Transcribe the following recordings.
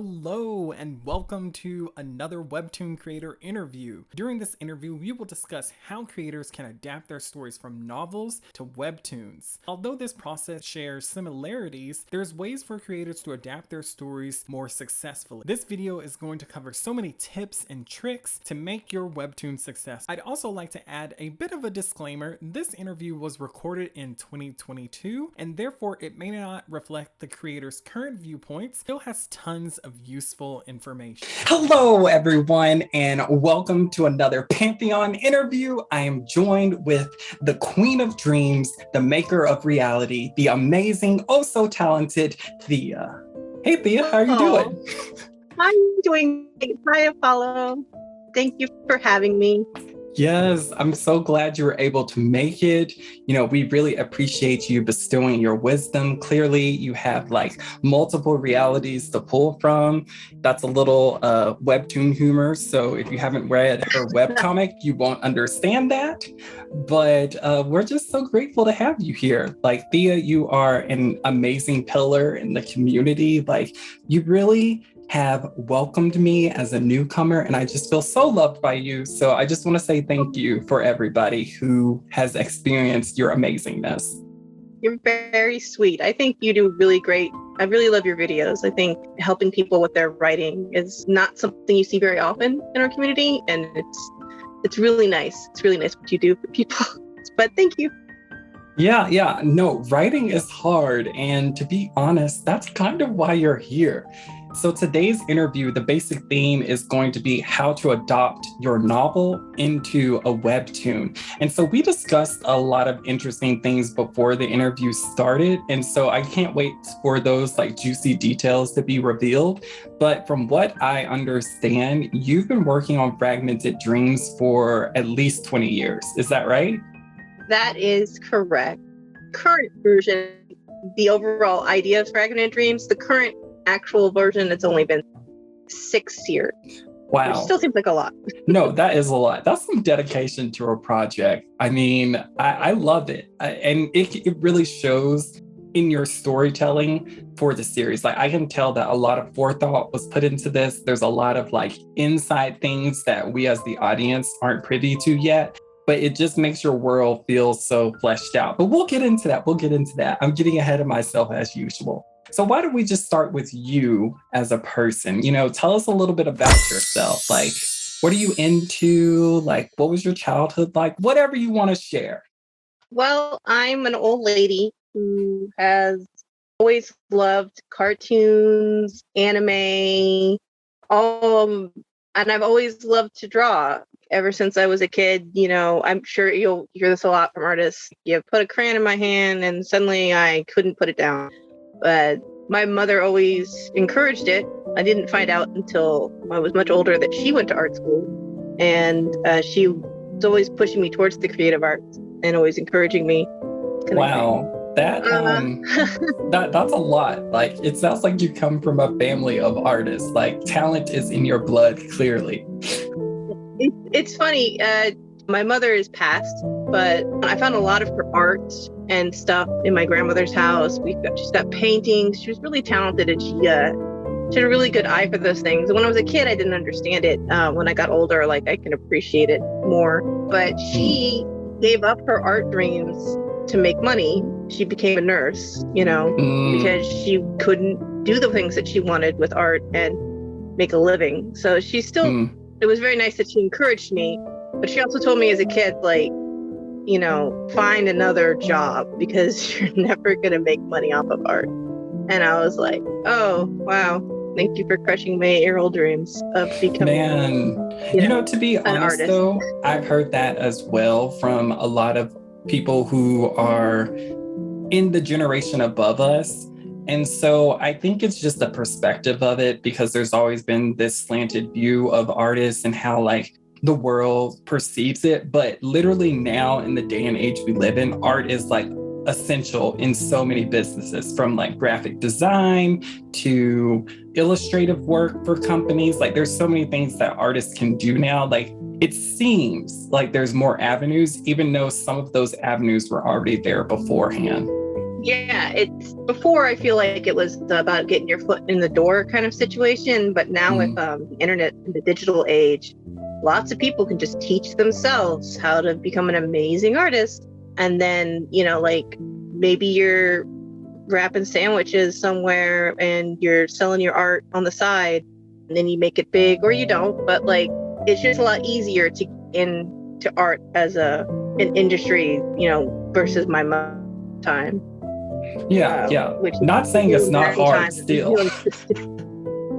Hello and welcome to another Webtoon Creator Interview. During this interview, we will discuss how creators can adapt their stories from novels to webtoons. Although this process shares similarities, there's ways for creators to adapt their stories more successfully. This video is going to cover so many tips and tricks to make your webtoon successful. I'd also like to add a bit of a disclaimer. This interview was recorded in 2022 and therefore it may not reflect the creator's current viewpoints. It still has tons of useful information. Hello, everyone, and welcome to another Pantheon interview. I am joined with the Queen of Dreams, the maker of reality, the amazing, oh so talented Thea. Hey, Thea, how are you doing? I'm doing great. Hi, Apollo. Thank you for having me. Yes, I'm so glad you were able to make it. You know, we really appreciate you bestowing your wisdom. Clearly, you have like multiple realities to pull from. That's a little webtoon humor. So if you haven't read her webcomic, you won't understand that. But we're just so grateful to have you here. Like, Thea, you are an amazing pillar in the community. Like, you really have welcomed me as a newcomer, and I just feel so loved by you. So I just want to say thank you for everybody who has experienced your amazingness. You're very sweet. I think you do really great. I really love your videos. I think helping people with their writing is not something you see very often in our community, and it's really nice. It's really nice what you do for people. But thank you. Yeah. No, writing is hard. And to be honest, that's kind of why you're here. So today's interview, the basic theme is going to be how to adopt your novel into a webtoon. And so we discussed a lot of interesting things before the interview started. And so I can't wait for those like juicy details to be revealed. But from what I understand, you've been working on Fragmented Dreams for at least 20 years. Is that right? That is correct. Current version, the overall idea of Fragment Dreams, the current actual version, it's only been 6 years. Wow. Which still seems like a lot. No, that is a lot. That's some dedication to a project. I mean, I love it. And it really shows in your storytelling for the series. Like, I can tell that a lot of forethought was put into this. There's a lot of like inside things that we as the audience aren't privy to yet. But it just makes your world feel so fleshed out. But we'll get into that. I'm getting ahead of myself as usual. So why don't we just start with you as a person? You know, tell us a little bit about yourself. Like, what are you into? Like, what was your childhood like? Whatever you want to share. Well, I'm an old lady who has always loved cartoons, anime, and I've always loved to draw. Ever since I was a kid, you know, I'm sure you'll hear this a lot from artists. You put a crayon in my hand and suddenly I couldn't put it down. But my mother always encouraged it. I didn't find out until I was much older that she went to art school. And she was always pushing me towards the creative arts and always encouraging me. Wow. That's a lot. Like, it sounds like you come from a family of artists. Like, talent is in your blood, clearly. It's funny. My mother is passed, but I found a lot of her art and stuff in my grandmother's house. She's got paintings. She was really talented, and she had a really good eye for those things. And when I was a kid, I didn't understand it. When I got older, like, I can appreciate it more. But she gave up her art dreams to make money. She became a nurse, you know, because she couldn't do the things that she wanted with art and make a living. So she still. It was very nice that she encouraged me, but she also told me as a kid, like, you know, find another job because you're never going to make money off of art. And I was like, oh, wow. Thank you for crushing my 8-year-old dreams of becoming, you know, to be honest, artist. Though, I've heard that as well from a lot of people who are in the generation above us. And so I think it's just the perspective of it, because there's always been this slanted view of artists and how like the world perceives it. But literally now in the day and age we live in, art is like essential in so many businesses, from like graphic design to illustrative work for companies. Like, there's so many things that artists can do now. Like, it seems like there's more avenues, even though some of those avenues were already there beforehand. Yeah, it's before I feel like it was about getting your foot in the door kind of situation, but now with the internet and the digital age, lots of people can just teach themselves how to become an amazing artist. And then, like maybe you're wrapping sandwiches somewhere and you're selling your art on the side, and then you make it big, or you don't, but like it's just a lot easier to get into art as an industry, versus my time. Yeah. Which Not saying it's not hard time, still.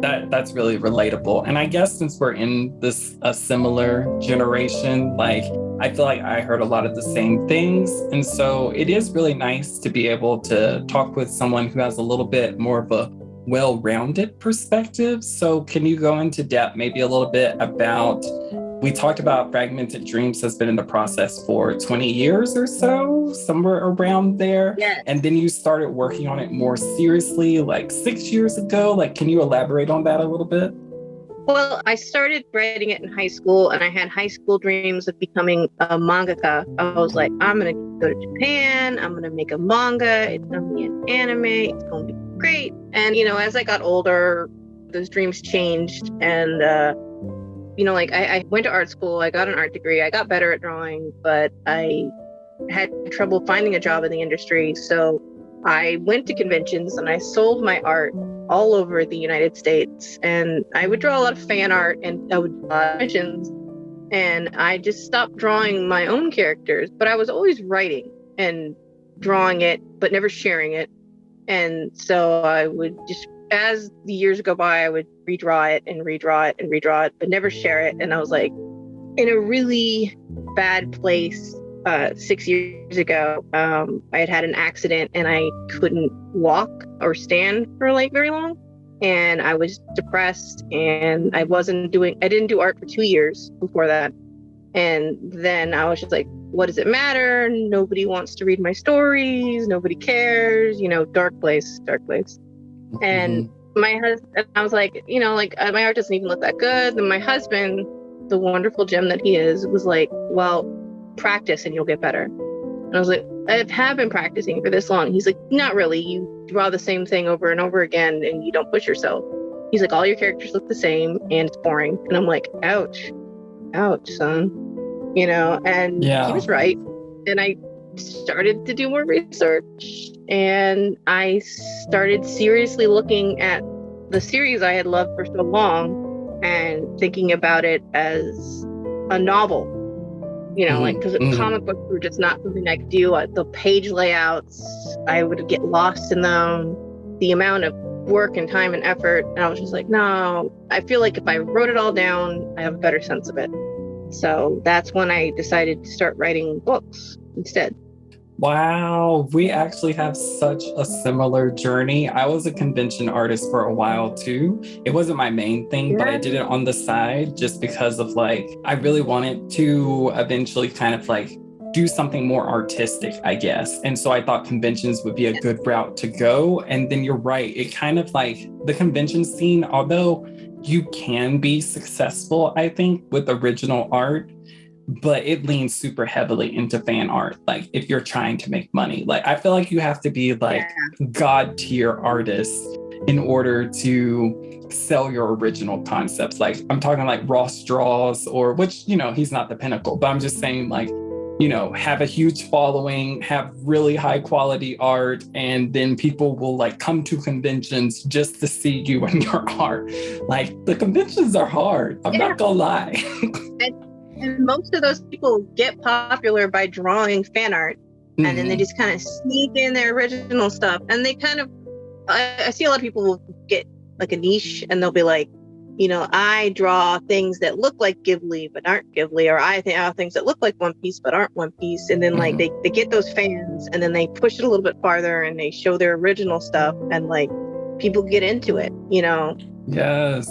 That's really relatable. And I guess since we're in this a similar generation, like I feel like I heard a lot of the same things. And so it is really nice to be able to talk with someone who has a little bit more of a well-rounded perspective. So can you go into depth maybe a little bit about, we talked about Fragmented Dreams has been in the process for 20 years or so, somewhere around there. Yes. And then you started working on it more seriously like 6 years ago. Like, can you elaborate on that a little bit? Well, I started writing it in high school, and I had high school dreams of becoming a mangaka. I was like, I'm going to go to Japan. I'm going to make a manga. It's going to be an anime. It's going to be great. And, as I got older, those dreams changed. And, like I went to art school. I got an art degree. I got better at drawing, but I had trouble finding a job in the industry. So I went to conventions and I sold my art all over the United States. And I would draw a lot of fan art, and I would draw missions. And I just stopped drawing my own characters, but I was always writing and drawing it, but never sharing it. And so I would just, as the years go by, I would redraw it and redraw it and redraw it, but never share it. And I was like in a really bad place 6 years ago. I had an accident and I couldn't walk or stand for like very long. And I was depressed, and I didn't do art for 2 years before that. And then I was just like, what does it matter? Nobody wants to read my stories. Nobody cares, dark place. And my husband, I was like, my art doesn't even look that good. And my husband, the wonderful gem that he is, was like, well, practice and you'll get better. And I was like, I have been practicing for this long. He's like, not really. You draw the same thing over and over again and you don't push yourself. He's like, all your characters look the same and it's boring. And I'm like, ouch, son. And he was right. And I started to do more research, and I started seriously looking at the series I had loved for so long and thinking about it as a novel, because comic books were just not something I could do. The page layouts, I would get lost in them, the amount of work and time and effort. And I was just like, no, I feel like if I wrote it all down, I have a better sense of it. So that's when I decided to start writing books instead. Wow, we actually have such a similar journey. I was a convention artist for a while too. It wasn't my main thing, but I did it on the side just because of I really wanted to eventually kind of do something more artistic, I guess. And so I thought conventions would be a good route to go. And then you're right, it kind of the convention scene, although you can be successful, I think, with original art, but it leans super heavily into fan art. If you're trying to make money, I feel like you have to be God tier artist in order to sell your original concepts. I'm talking Ross Draws, or which, he's not the pinnacle, but I'm just saying have a huge following, have really high quality art, and then people will come to conventions just to see you and your art. The conventions are hard. I'm not gonna lie. And most of those people get popular by drawing fan art, and then they just kind of sneak in their original stuff. And they kind of, I see a lot of people will get a niche, and they'll be like, I draw things that look like Ghibli but aren't Ghibli, or I draw things that look like One Piece but aren't One Piece. And then they get those fans, and then they push it a little bit farther and they show their original stuff, and people get into it. Yes.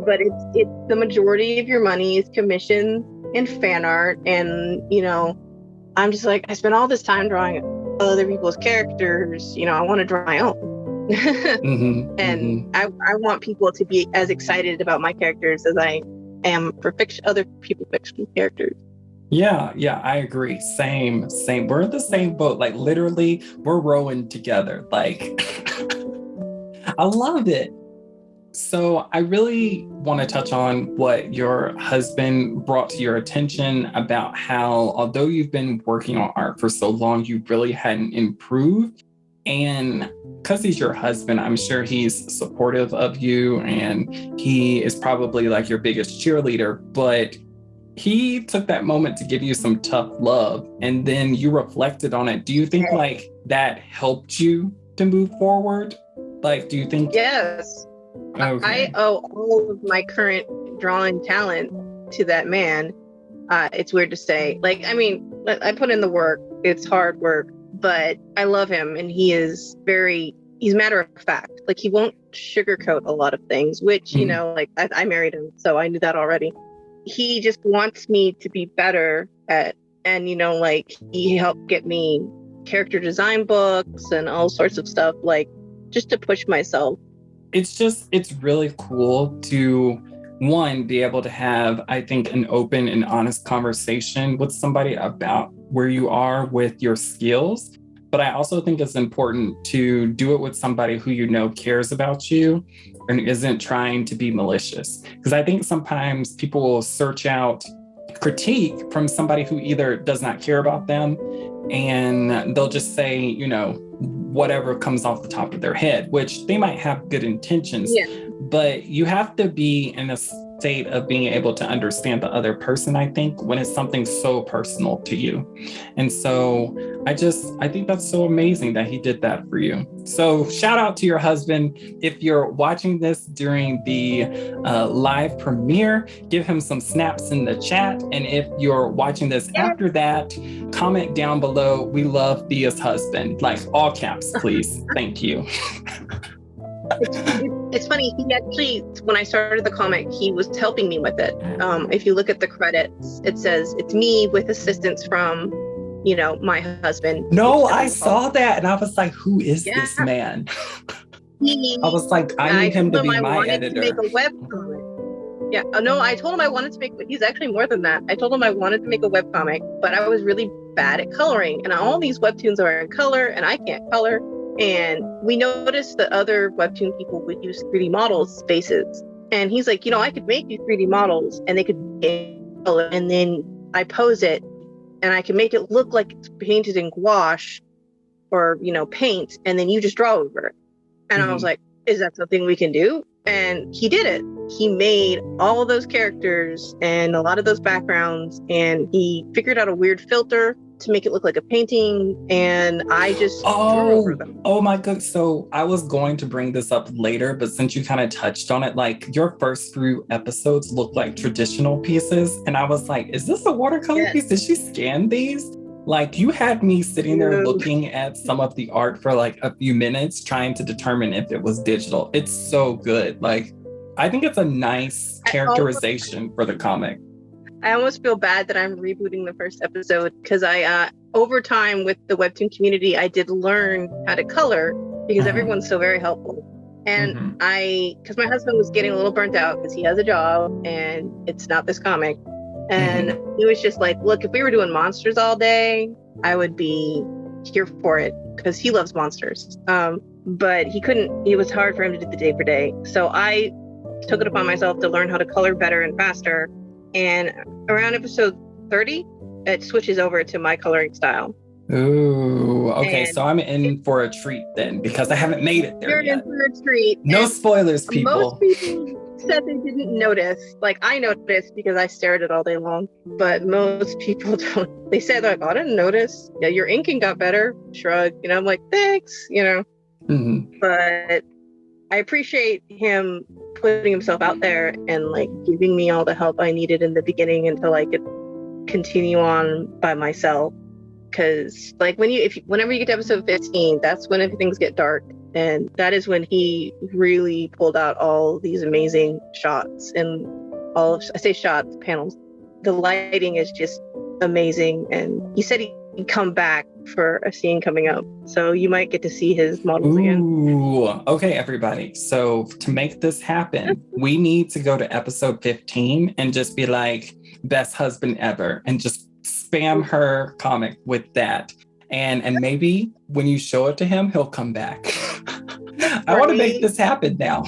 But it's the majority of your money is commission and fan art. And, I'm just I spent all this time drawing other people's characters. I want to draw my own. I want people to be as excited about my characters as I am for other people's fictional characters. Yeah, I agree. Same. We're in the same boat. Like literally, we're rowing together. Like I love it. So I really want to touch on what your husband brought to your attention about how, although you've been working on art for so long, you really hadn't improved. And because he's your husband, I'm sure he's supportive of you and he is probably like your biggest cheerleader. But he took that moment to give you some tough love and then you reflected on it. Do you think like that helped you to move forward? Like, do you think? Yes. Okay. I owe all of my current drawing talent to that man. It's weird to say. Like, I mean, I put in the work. It's hard work, but I love him and he's matter of fact. Like, he won't sugarcoat a lot of things, which, you know, like I married him, so I knew that already. He just wants me to be better at, and, you know, like he helped get me character design books and all sorts of stuff, like just to push myself. It's really cool to one, be able to have, I think, an open and honest conversation with somebody about where you are with your skills. But I also think it's important to do it with somebody who you know cares about you and isn't trying to be malicious. Because I think sometimes people will search out critique from somebody who either does not care about them and they'll just say, you know, whatever comes off the top of their head, which they might have good intentions, but you have to be in a state of being able to understand the other person, I think, when it's something so personal to you. And so I think that's so amazing that he did that for you. So shout out to your husband. If you're watching this during the live premiere, give him some snaps in the chat. And if you're watching this after that, comment down below, "We love Thea's husband," like all caps, please. Thank you. It's funny. He actually, when I started the comic, he was helping me with it. If you look at the credits, it says it's me with assistance from, you know, my husband. No, I saw that and I was like, who is this man? I was like, I need him to be my editor. To make a webcomic. Yeah, no, I told him I wanted to make, he's actually more than that. I told him I wanted to make a webcomic, but I was really bad at coloring. And all these webtoons are in color and I can't color. And we noticed that other Webtoon people would use 3D models faces. And he's like, you know, I could make you 3D models and they could be color, and then I pose it and I can make it look like it's painted in gouache or, you know, paint, and then you just draw over it. And I was like, is that something we can do? And he did it. He made all of those characters and a lot of those backgrounds, and he figured out a weird filter to make it look like a painting, and I just drew over them. Oh my god. So I was going to bring this up later, but since you kind of touched on it, like your first few episodes looked like traditional pieces, and I was like, is this a watercolor piece? Did she scan these? Like, you had me sitting there looking at some of the art for like a few minutes trying to determine if it was digital. It's so good. Like, I think it's a nice characterization for the comic. I almost feel bad that I'm rebooting the first episode because I, over time with the Webtoon community, I did learn how to color because everyone's so very helpful. And because my husband was getting a little burnt out because he has a job and it's not this comic. And he was just like, look, if we were doing monsters all day, I would be here for it because he loves monsters. But he couldn't, it was hard for him to do the day for day. So I took it upon myself to learn how to color better and faster. And around episode 30, it switches over to my coloring style. Ooh, okay. So I'm in for a treat then because I haven't made it there yet. You're in for a treat. No spoilers, people. Most people said they didn't notice. Like, I noticed because I stared at it all day long. But most people don't. They said, like, oh, I didn't notice. Yeah, your inking got better. Shrug. You know, I'm like, thanks. You know. But I appreciate him putting himself out there and like giving me all the help I needed in the beginning until I could continue on by myself. Because like whenever you get to episode 15, that's when things get dark, and that is when he really pulled out all these amazing shots and I say shots, panels. The lighting is just amazing, and he said he'd come back for a scene coming up, so you might get to see his models again. Ooh, okay, everybody. So to make this happen, we need to go to episode 15 and just be like, best husband ever, and just spam her comic with that. And maybe when you show it to him, he'll come back. I want to make this happen now.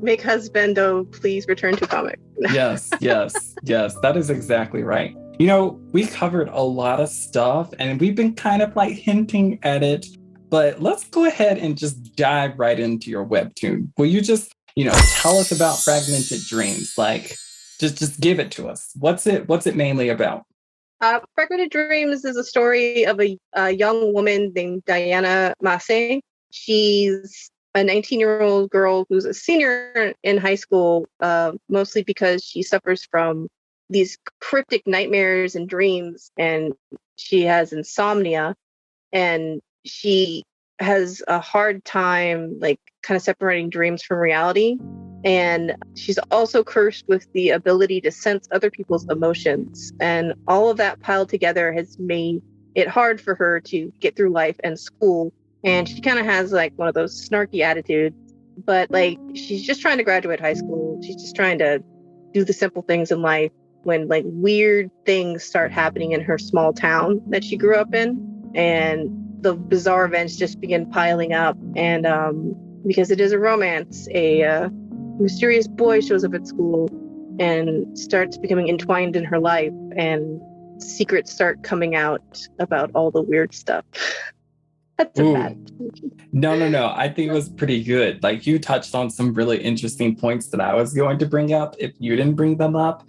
Make husbando please return to comic. Yes. That is exactly right. You know, we covered a lot of stuff and we've been kind of like hinting at it, but let's go ahead and just dive right into your webtoon. Will you just, tell us about Fragmented Dreams? Like, just give it to us. What's it mainly about? Fragmented Dreams is a story of a young woman named Diana Masse. She's a 19-year-old girl who's a senior in high school, mostly because she suffers from these cryptic nightmares and dreams, and she has insomnia, and she has a hard time, like, kind of separating dreams from reality. And she's also cursed with the ability to sense other people's emotions. And all of that piled together has made it hard for her to get through life and school. And she kind of has like one of those snarky attitudes, but like she's just trying to graduate high school. She's just trying to do the simple things in life when like weird things start happening in her small town that she grew up in. And the bizarre events just begin piling up. And because it is a romance, a mysterious boy shows up at school and starts becoming entwined in her life, and secrets start coming out about all the weird stuff. That's a bad. No. I think it was pretty good. Like, you touched on some really interesting points that I was going to bring up if you didn't bring them up.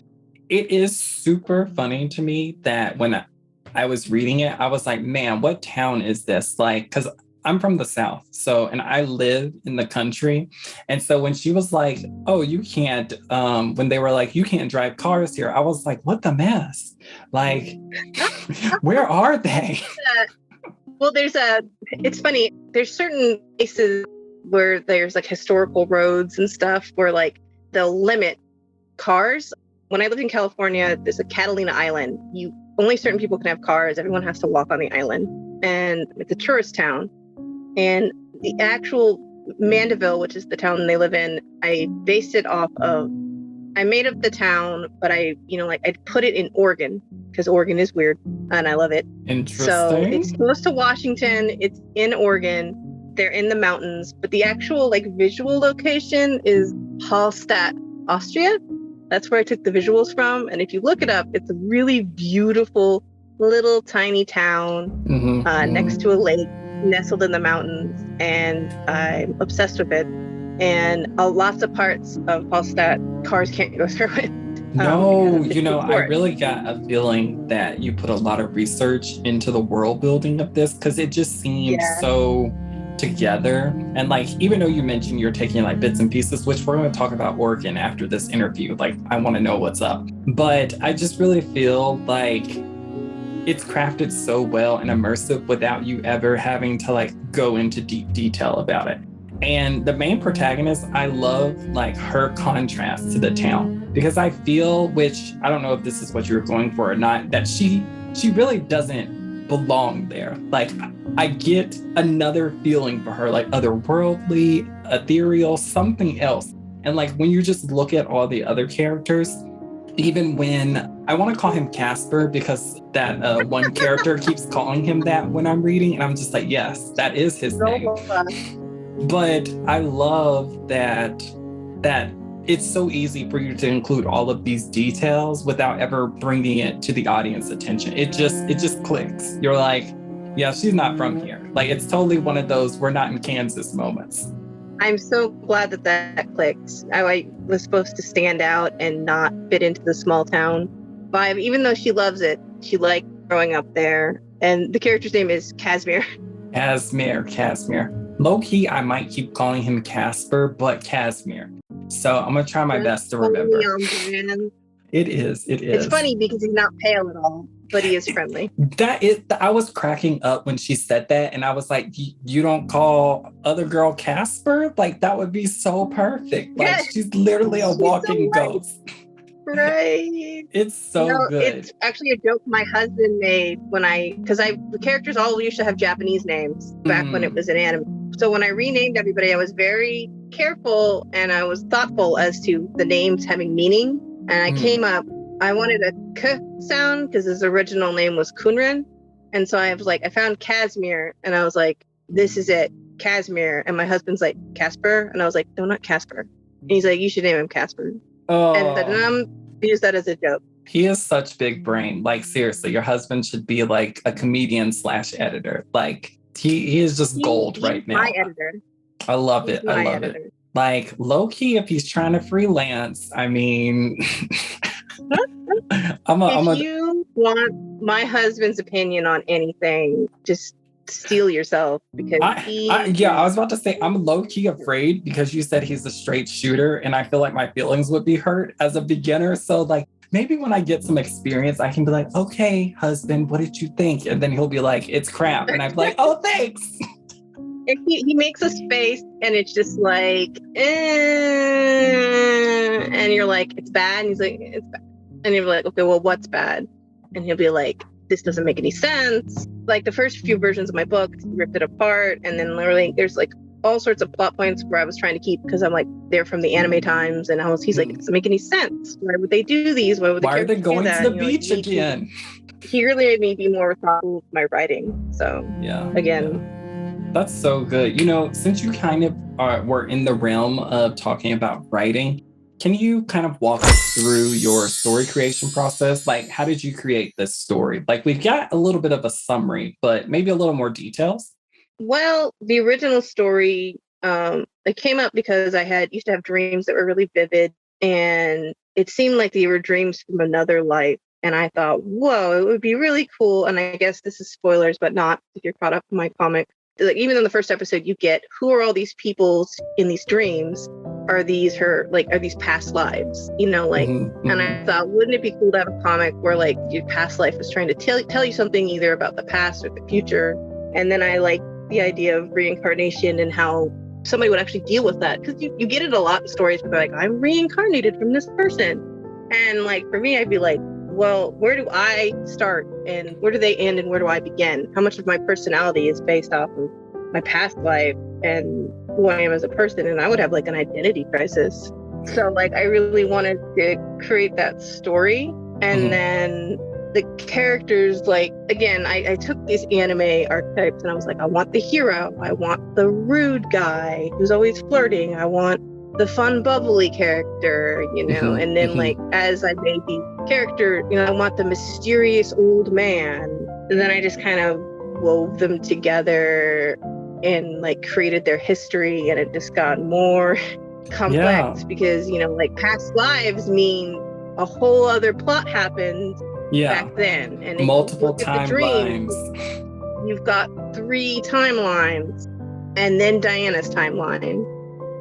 It is super funny to me that when I was reading it, I was like, man, what town is this? Like, because I'm from the South. So, and I live in the country. And so when she was like, oh, you can't, when they were like, you can't drive cars here, I was like, what the mess? Like, where are they? Well, it's funny. There's certain places where there's like historical roads and stuff where like they'll limit cars. When I lived in California, there's a Catalina Island. Only certain people can have cars. Everyone has to walk on the island. And it's a tourist town. And the actual Mandeville, which is the town they live in, I based it off of, I made up the town, but I put it in Oregon because Oregon is weird and I love it. Interesting. So it's close to Washington. It's in Oregon. They're in the mountains, but the actual like visual location is Hallstatt, Austria. That's where I took the visuals from. And if you look it up, it's a really beautiful little tiny town next to a lake, nestled in the mountains, and I'm obsessed with it. And lots of parts of Hallstatt cars can't go through it. No, I really got a feeling that you put a lot of research into the world building of this, because it just seems so together. And like, even though you mentioned you're taking like bits and pieces, which we're going to talk about Oregon after this interview, like I want to know what's up. But I just really feel like it's crafted so well and immersive without you ever having to like go into deep detail about it. And the main protagonist, I love like her contrast to the town, because I feel, which I don't know if this is what you're going for or not, that she really doesn't belong there. Like, I get another feeling for her, like otherworldly, ethereal, something else. And like when you just look at all the other characters, even when I want to call him Casper, because that one character keeps calling him that when I'm reading, and I'm just like, yes, that is his name. But I love that it's so easy for you to include all of these details without ever bringing it to the audience attention. It just clicks. You're like, yeah, she's not from here. Like, it's totally one of those we're not in Kansas moments. I'm so glad that clicked. I was supposed to stand out and not fit into the small town vibe, even though she loves it. She liked growing up there. And the character's name is Casimir. Casimir. Low-key, I might keep calling him Casper, but Casimir. So I'm going to try my best to remember. It is. It's funny because he's not pale at all, but he is friendly. I was cracking up when she said that, and I was like, you don't call other girl Casper? Like, that would be so perfect. Like, yes. She's literally a walking ghost. Right. It's so good. It's actually a joke my husband made because the characters all used to have Japanese names back when it was an anime. So when I renamed everybody, I was very careful and I was thoughtful as to the names having meaning. And I came up I wanted a k sound because his original name was Kunran. And so I was like, I found Casimir and I was like, this is it, Casimir. And my husband's like, Casper? And I was like, no, not Casper. And he's like, you should name him Casper. Oh. And then use that as a joke. He is such big brain. Like, seriously, your husband should be like a comedian / editor. Like, he is just gold right now. My editor. I love it. I love it. Like, low key, if he's trying to freelance, I mean, if you want my husband's opinion on anything, just steel yourself because I was about to say I'm low key afraid because you said he's a straight shooter, and I feel like my feelings would be hurt as a beginner. So like maybe when I get some experience, I can be like, okay, husband, what did you think? And then he'll be like, it's crap, and I'm like, oh, thanks. If he makes a space and it's just like, and you're like, it's bad. And he's like, it's bad. And you're like, okay, well, what's bad? And he'll be like, this doesn't make any sense. Like the first few versions of my book, he ripped it apart. And then literally there's like all sorts of plot points where I was trying to keep because I'm like, they're from the anime times. And he's like, it doesn't make any sense. Why would they do these? Why are they going to the beach again? He really made me be more thoughtful with my writing. So again. That's so good. You know, since you kind of were in the realm of talking about writing, can you kind of walk us through your story creation process? Like, how did you create this story? Like, we've got a little bit of a summary, but maybe a little more details. Well, the original story, it came up because I used to have dreams that were really vivid, and it seemed like they were dreams from another life. And I thought, whoa, it would be really cool. And I guess this is spoilers, but not if you're caught up in my comic. Like even in the first episode, you get who are all these people in these dreams? Are these past lives? You know, like, and I thought, wouldn't it be cool to have a comic where like your past life was trying to tell you something either about the past or the future? And then I like the idea of reincarnation and how somebody would actually deal with that, because you get it a lot in stories where they're like, I'm reincarnated from this person, and like for me, I'd be like, well, where do I start and where do they end and where do I begin? How much of my personality is based off of my past life and who I am as a person? And I would have like an identity crisis. So like I really wanted to create that story. And then the characters, like, again, I took these anime archetypes and I was like, I want the hero. I want the rude guy who's always flirting. I want the fun, bubbly character, you know, and then like as I made the character, you know, I want the mysterious old man. And then I just kind of wove them together and like created their history, and it just got more complex because, you know, like past lives mean a whole other plot happened back then. And multiple timelines. You've got 3 timelines and then Diana's timeline.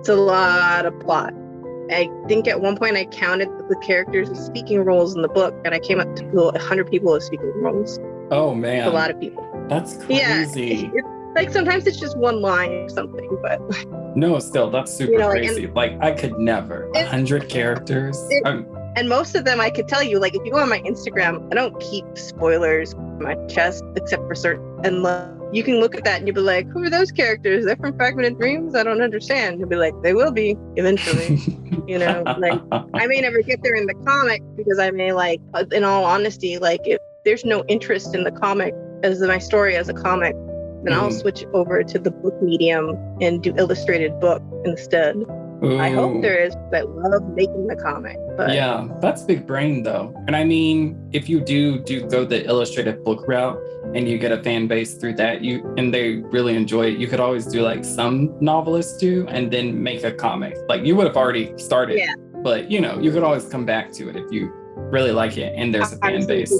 It's a lot of plot. I think at one point I counted the characters as speaking roles in the book, and I came up to 100 people as speaking roles. Oh man, it's a lot of people. That's crazy. Yeah, like sometimes it's just one line or something, but no, still that's super crazy. Like I could never 100 characters. And most of them I could tell you, like if you go on my Instagram, I don't keep spoilers on my chest except for certain, and you can look at that and you'll be like, who are those characters? They're from Fragmented Dreams? I don't understand. You'll be like, they will be eventually. You know, like I may never get there in the comic because I may like, in all honesty, like if there's no interest in the comic as my story as a comic, then I'll switch over to the book medium and do illustrated book instead. Ooh. I hope there is, but I love making the comic. But yeah, that's big brain though. And I mean, if you do go the illustrated book route and you get a fan base through that, and they really enjoy it, you could always do like some novelists do and then make a comic. Like you would have already started, but you know, you could always come back to it if you really like it and there's a fan base.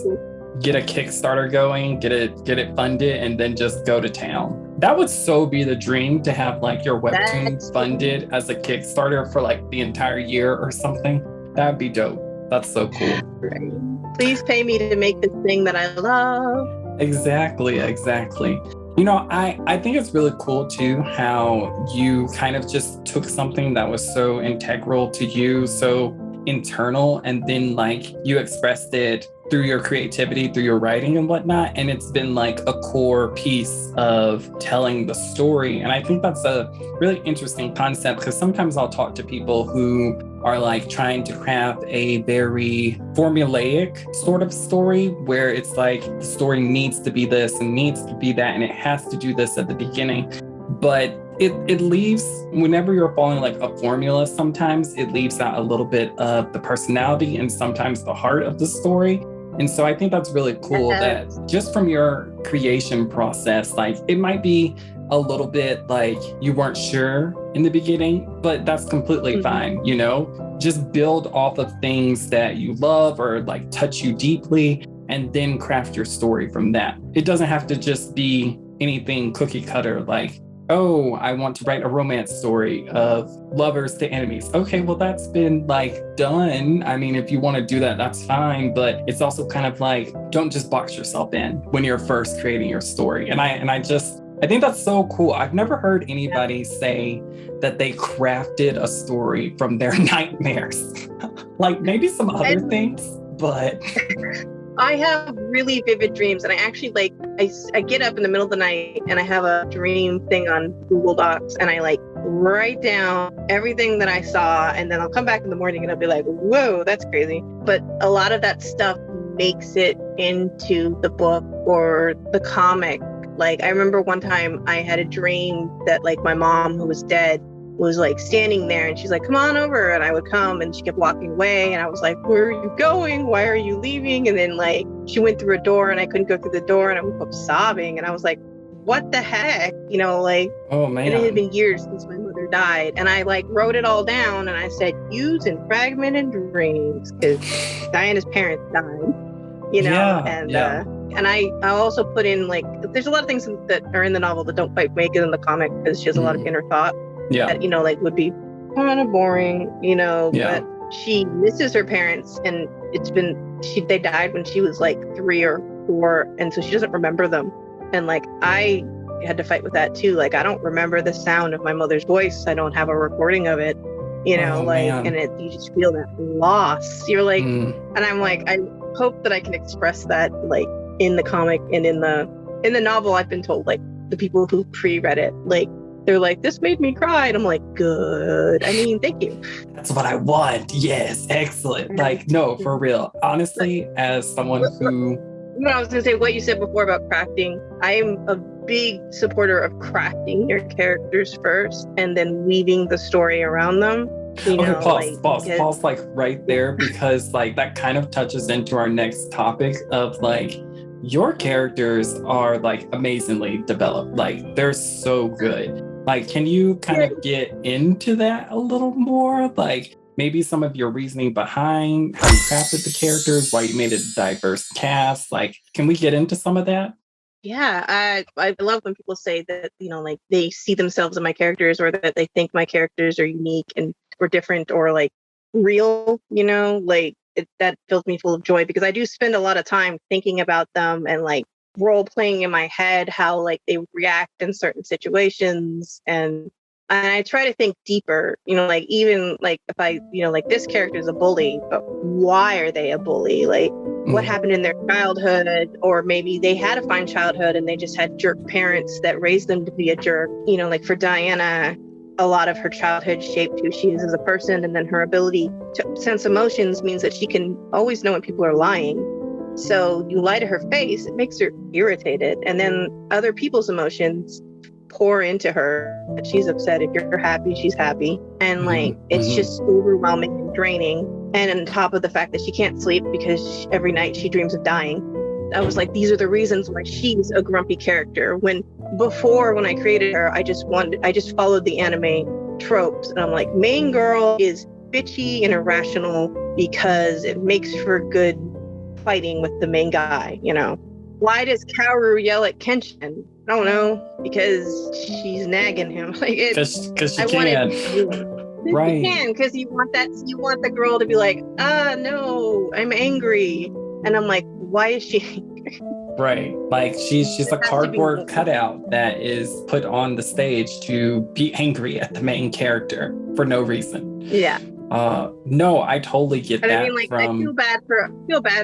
Get a Kickstarter going, get it funded, and then just go to town. That would so be the dream, to have like your webtoon funded as a Kickstarter for like the entire year or something. That'd be dope. That's so cool. Right. Please pay me to make this thing that I love. Exactly. You know, I think it's really cool too how you kind of just took something that was so integral to you, so internal, and then like you expressed it through your creativity, through your writing and whatnot, and it's been like a core piece of telling the story. And I think that's a really interesting concept, because sometimes I'll talk to people who are like trying to craft a very formulaic sort of story where it's like the story needs to be this and needs to be that and it has to do this at the beginning. But it leaves, whenever you're following like a formula, sometimes it leaves out a little bit of the personality and sometimes the heart of the story. And so I think that's really cool that just from your creation process, like it might be a little bit like you weren't sure in the beginning, but that's completely fine, you know? Just build off of things that you love or like touch you deeply and then craft your story from that. It doesn't have to just be anything cookie cutter like, oh, I want to write a romance story of lovers to enemies. Okay, well, that's been like done. I mean, if you want to do that, that's fine. But it's also kind of like, don't just box yourself in when you're first creating your story. And I think that's so cool. I've never heard anybody say that they crafted a story from their nightmares. Like maybe some other things, but... I have really vivid dreams, and I actually like I get up in the middle of the night and I have a dream thing on Google Docs, and I like write down everything that I saw, and then I'll come back in the morning and I'll be like, whoa, that's crazy. But a lot of that stuff makes it into the book or the comic. Like I remember one time I had a dream that like my mom, who was dead, was like standing there, and she's like, come on over. And I would come, and she kept walking away, and I was like, where are you going? Why are you leaving? And then like she went through a door and I couldn't go through the door, and I woke up sobbing, and I was like, what the heck? You know, like, oh man. And it had been years since my mother died, and I like wrote it all down, and I said, use in Fragmented Dreams, because Diana's parents died, you know. And I also put in like, there's a lot of things that are in the novel that don't quite make it in the comic because she has a lot of inner thought. That, you know, like would be kind of boring, you know, but she misses her parents, and they died when she was like 3 or 4, and so she doesn't remember them. And like I had to fight with that too. Like I don't remember the sound of my mother's voice. I don't have a recording of it, you know, and you just feel that loss. You're like, and I'm like, I hope that I can express that like in the comic and in the novel. I've been told like the people who pre-read it, like, they're like, this made me cry. And I'm like, good. I mean, thank you. That's what I want. Yes. Excellent. Like, no, for real. Honestly, as someone who... I was going to say what you said before about crafting. I am a big supporter of crafting your characters first and then weaving the story around them. You know, pause like right there, because like that kind of touches into our next topic of like, your characters are like amazingly developed. Like they're so good. Like, can you kind of get into that a little more? Like maybe some of your reasoning behind how you crafted the characters, why you made it a diverse cast. Like, can we get into some of that? Yeah, I love when people say that, you know, like they see themselves in my characters, or that they think my characters are unique and or different or like real, you know, like that fills me full of joy, because I do spend a lot of time thinking about them and like role playing in my head how like they react in certain situations, and I try to think deeper, you know, like even like if I, you know, like this character is a bully, but why are they a bully? Like what happened in their childhood, or maybe they had a fine childhood and they just had jerk parents that raised them to be a jerk. You know, like for Diana, a lot of her childhood shaped who she is as a person, and then her ability to sense emotions means that she can always know when people are lying. So you lie to her face, it makes her irritated, and then other people's emotions pour into her. She's upset. If you're happy, she's happy, and like it's just overwhelming and draining. And on top of the fact that she can't sleep because every night she dreams of dying, I was like, these are the reasons why she's a grumpy character. When I created her, I just followed the anime tropes, and I'm like, main girl is bitchy and irrational because it makes for good fighting with the main guy, you know. Why does Kaoru yell at Kenshin? I don't know, because she's nagging him. Like because she can. Right. You can, because you want the girl to be like, no, I'm angry. And I'm like, why is she angry? Right. Like she's a cardboard cutout that is put on the stage to be angry at the main character for no reason. Yeah. No, I totally get that. I mean, like, I feel bad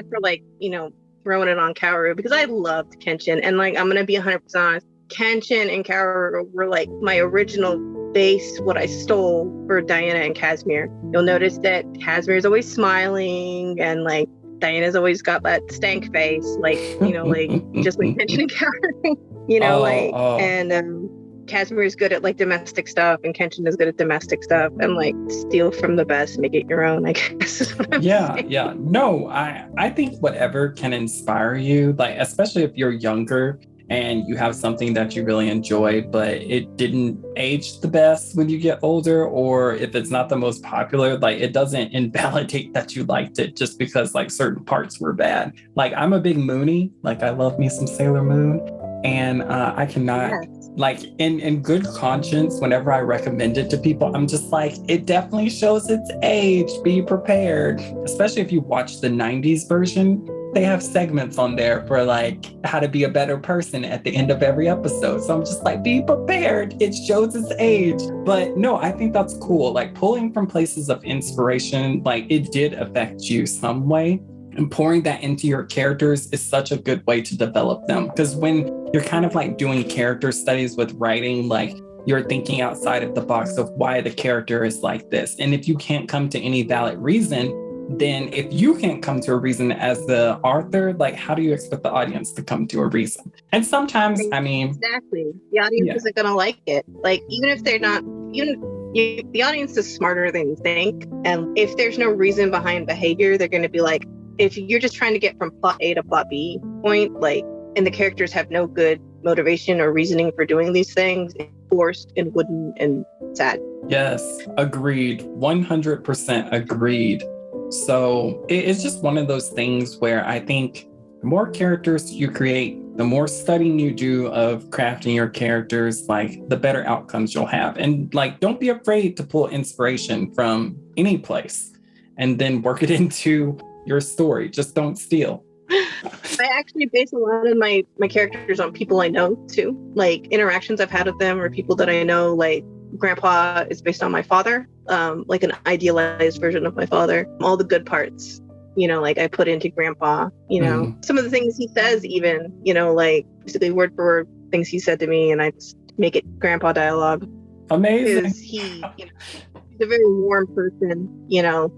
for like, you know, throwing it on Kaoru, because I loved Kenshin, and like I'm gonna be 100% honest, Kenshin and Kaoru were like my original base what I stole for Diana and Casimir. You'll notice that Casimir's always smiling, and like Diana's always got that stank face, like, you know, like just like Kenshin and Karen, you know, and Casimir's good at like domestic stuff, and Kenshin is good at domestic stuff, and like steal from the best, make it your own, I guess is what I'm saying. Yeah. No, I think whatever can inspire you, like especially if you're younger and you have something that you really enjoy, but it didn't age the best when you get older, or if it's not the most popular, like it doesn't invalidate that you liked it just because like certain parts were bad. Like I'm a big Moonie, like I love me some Sailor Moon, and I cannot, like in good conscience, whenever I recommend it to people, I'm just like, it definitely shows its age, be prepared. Especially if you watch the 90s version, they have segments on there for like how to be a better person at the end of every episode. So I'm just like, be prepared. It shows its age. But no, I think that's cool. Like pulling from places of inspiration, like it did affect you some way. And pouring that into your characters is such a good way to develop them. Because when you're kind of like doing character studies with writing, like you're thinking outside of the box of why the character is like this. And if you can't come to any valid reason, then if you can't come to a reason as the author, like how do you expect the audience to come to a reason? And sometimes, I mean, exactly, the audience isn't gonna like it. Like even if they're not, the audience is smarter than you think, and if there's no reason behind behavior, they're gonna be like, if you're just trying to get from plot A to plot B point, like, and the characters have no good motivation or reasoning for doing these things, it's forced and wooden and sad. Yes, agreed, 100% agreed. So it's just one of those things where I think the more characters you create, the more studying you do of crafting your characters, like the better outcomes you'll have. And like, don't be afraid to pull inspiration from any place and then work it into your story. Just don't steal. I actually base a lot of my characters on people I know too, like interactions I've had with them or people that I know. Like Grandpa is based on my father, like an idealized version of my father. All the good parts, you know, like I put into Grandpa, you know, some of the things he says, even, you know, like basically word for word things he said to me, and I just make it Grandpa dialogue. Amazing. Because he, you know, he's a very warm person, you know,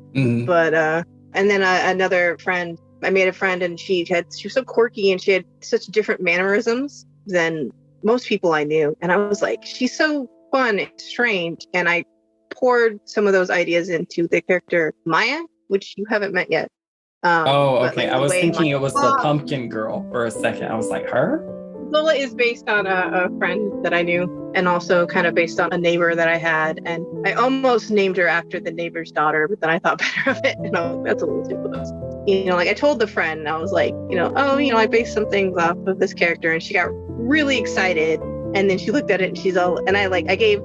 but and then another friend, I made a friend, and she was so quirky and she had such different mannerisms than most people I knew. And I was like, she's so fun and strange. And I poured some of those ideas into the character Maya, which you haven't met yet. Okay. Like, I was thinking it was the pumpkin girl for a second. I was like, her? Lola is based on a friend that I knew, and also kind of based on a neighbor that I had. And I almost named her after the neighbor's daughter, but then I thought better of it. And that's a little too close. You know, like I told the friend, I was like, you know, oh, you know, I based some things off of this character, and she got really excited. And then she looked at it and she's all, and I gave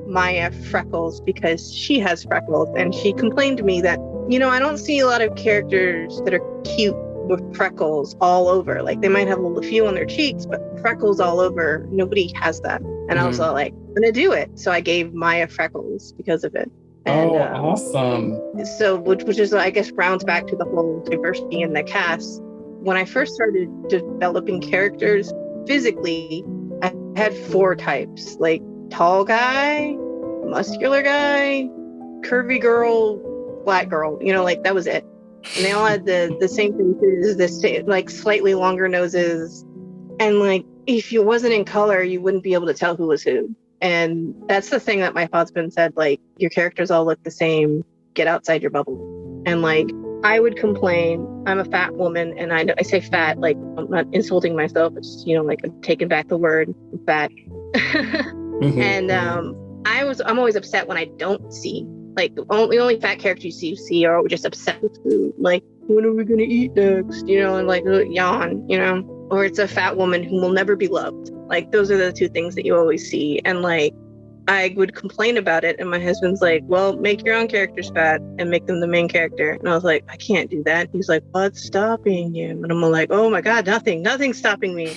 Maya freckles because she has freckles. And she complained to me that, you know, I don't see a lot of characters that are cute with freckles all over. Like they might have a few on their cheeks, but freckles all over, nobody has that. And I was all like, I'm gonna do it. So I gave Maya freckles because of it. And, awesome. So which is, I guess, rounds back to the whole diversity in the cast. When I first started developing characters physically, I had 4 types, like tall guy, muscular guy, curvy girl, flat girl, you know, like that was it. And they all had the same faces, like slightly longer noses. And like, if you wasn't in color, you wouldn't be able to tell who was who. And that's the thing that my husband said, like, your characters all look the same, get outside your bubble. And like, I would complain, I'm a fat woman, and I say fat, like, I'm not insulting myself, it's, you know, like, I'm taking back the word fat. And I'm always upset when I don't see, like, the only fat characters you see are just upset with food, like, when are we gonna eat next, you know, and like yawn, you know, or it's a fat woman who will never be loved. Like, those are the 2 things that you always see. And like, I would complain about it, and my husband's like, well, make your own characters fat and make them the main character. And I was like, I can't do that. He's like, what's stopping you? And I'm like, oh my God, nothing's stopping me.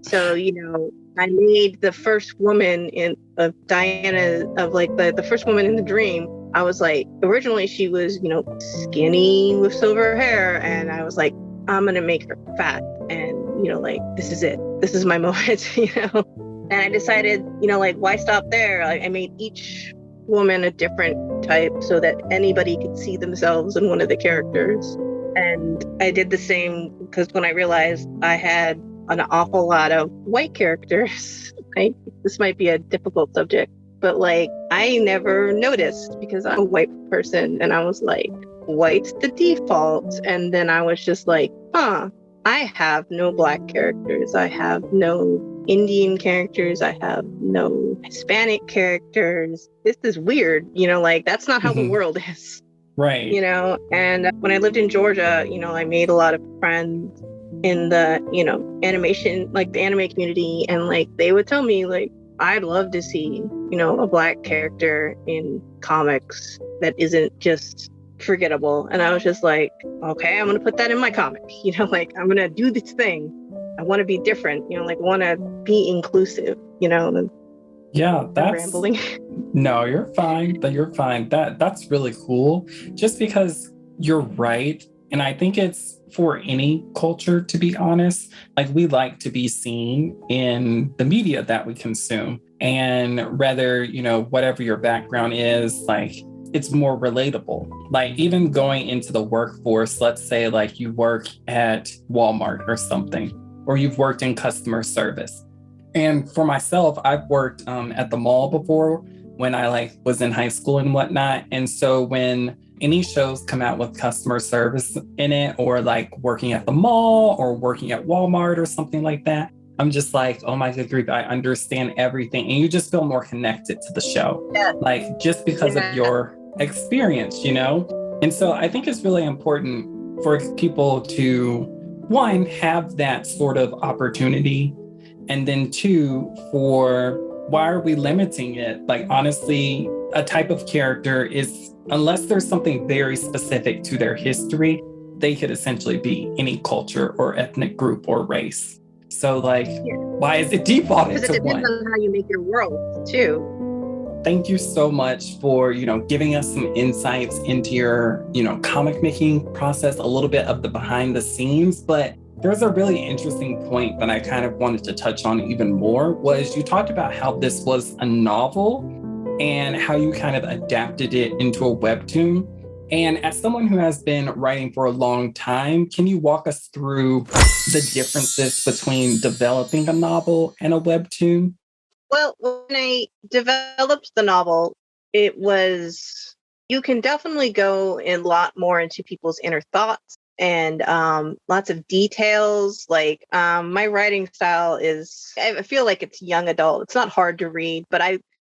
So, you know, I made the first woman of Diana, of like the first woman in the dream. I was like, originally she was, you know, skinny with silver hair, and I was like, I'm gonna make her fat, and, you know, like, this is it, this is my moment, you know. And I decided, like, why stop there? I made each woman a different type so that anybody could see themselves in one of the characters. And I did the same because when I realized I had an awful lot of white characters, this might be a difficult subject, but like, I never noticed because I'm a white person, and I was like, white's the default. And then I was just like, I have no black characters. I have no Indian characters. I have no Hispanic characters. This is weird. Like, that's not how the world is. Right. And when I lived in Georgia, I made a lot of friends in the, animation, like the anime community. And like, they would tell me, like, I'd love to see, a black character in comics that isn't just forgettable. And I was just like, okay, I'm gonna put that in my comic. Like, I'm gonna do this thing. I want to be different. Like, want to be inclusive. Yeah, that's rambling. No, you're fine. You're fine. That's really cool. Just because you're right, and I think it's for any culture, to be honest. Like, we like to be seen in the media that we consume, and whether whatever your background is, like, it's more relatable. Like, even going into the workforce, let's say like you work at Walmart or something, or you've worked in customer service. And for myself, I've worked at the mall before when I was in high school and whatnot. And so when any shows come out with customer service in it, or like working at the mall or working at Walmart or something like that, I'm just like, oh my good grief, I understand everything. And you just feel more connected to the show, like, just because of your experience, And so I think it's really important for people to, one, have that sort of opportunity. And then two, why are we limiting it? Like, honestly, a type of character is, unless there's something very specific to their history, they could essentially be any culture or ethnic group or race. So why is it defaulted to one? Because it depends on how you make your world too. Thank you so much for, giving us some insights into your, comic making process, a little bit of the behind the scenes. But there's a really interesting point that I kind of wanted to touch on even more, was you talked about how this was a novel and how you kind of adapted it into a webtoon. And as someone who has been writing for a long time, can you walk us through the differences between developing a novel and a webtoon? Well, when I developed the novel, you can definitely go a lot more into people's inner thoughts and lots of details. Like, my writing style I feel like it's young adult. It's not hard to read, but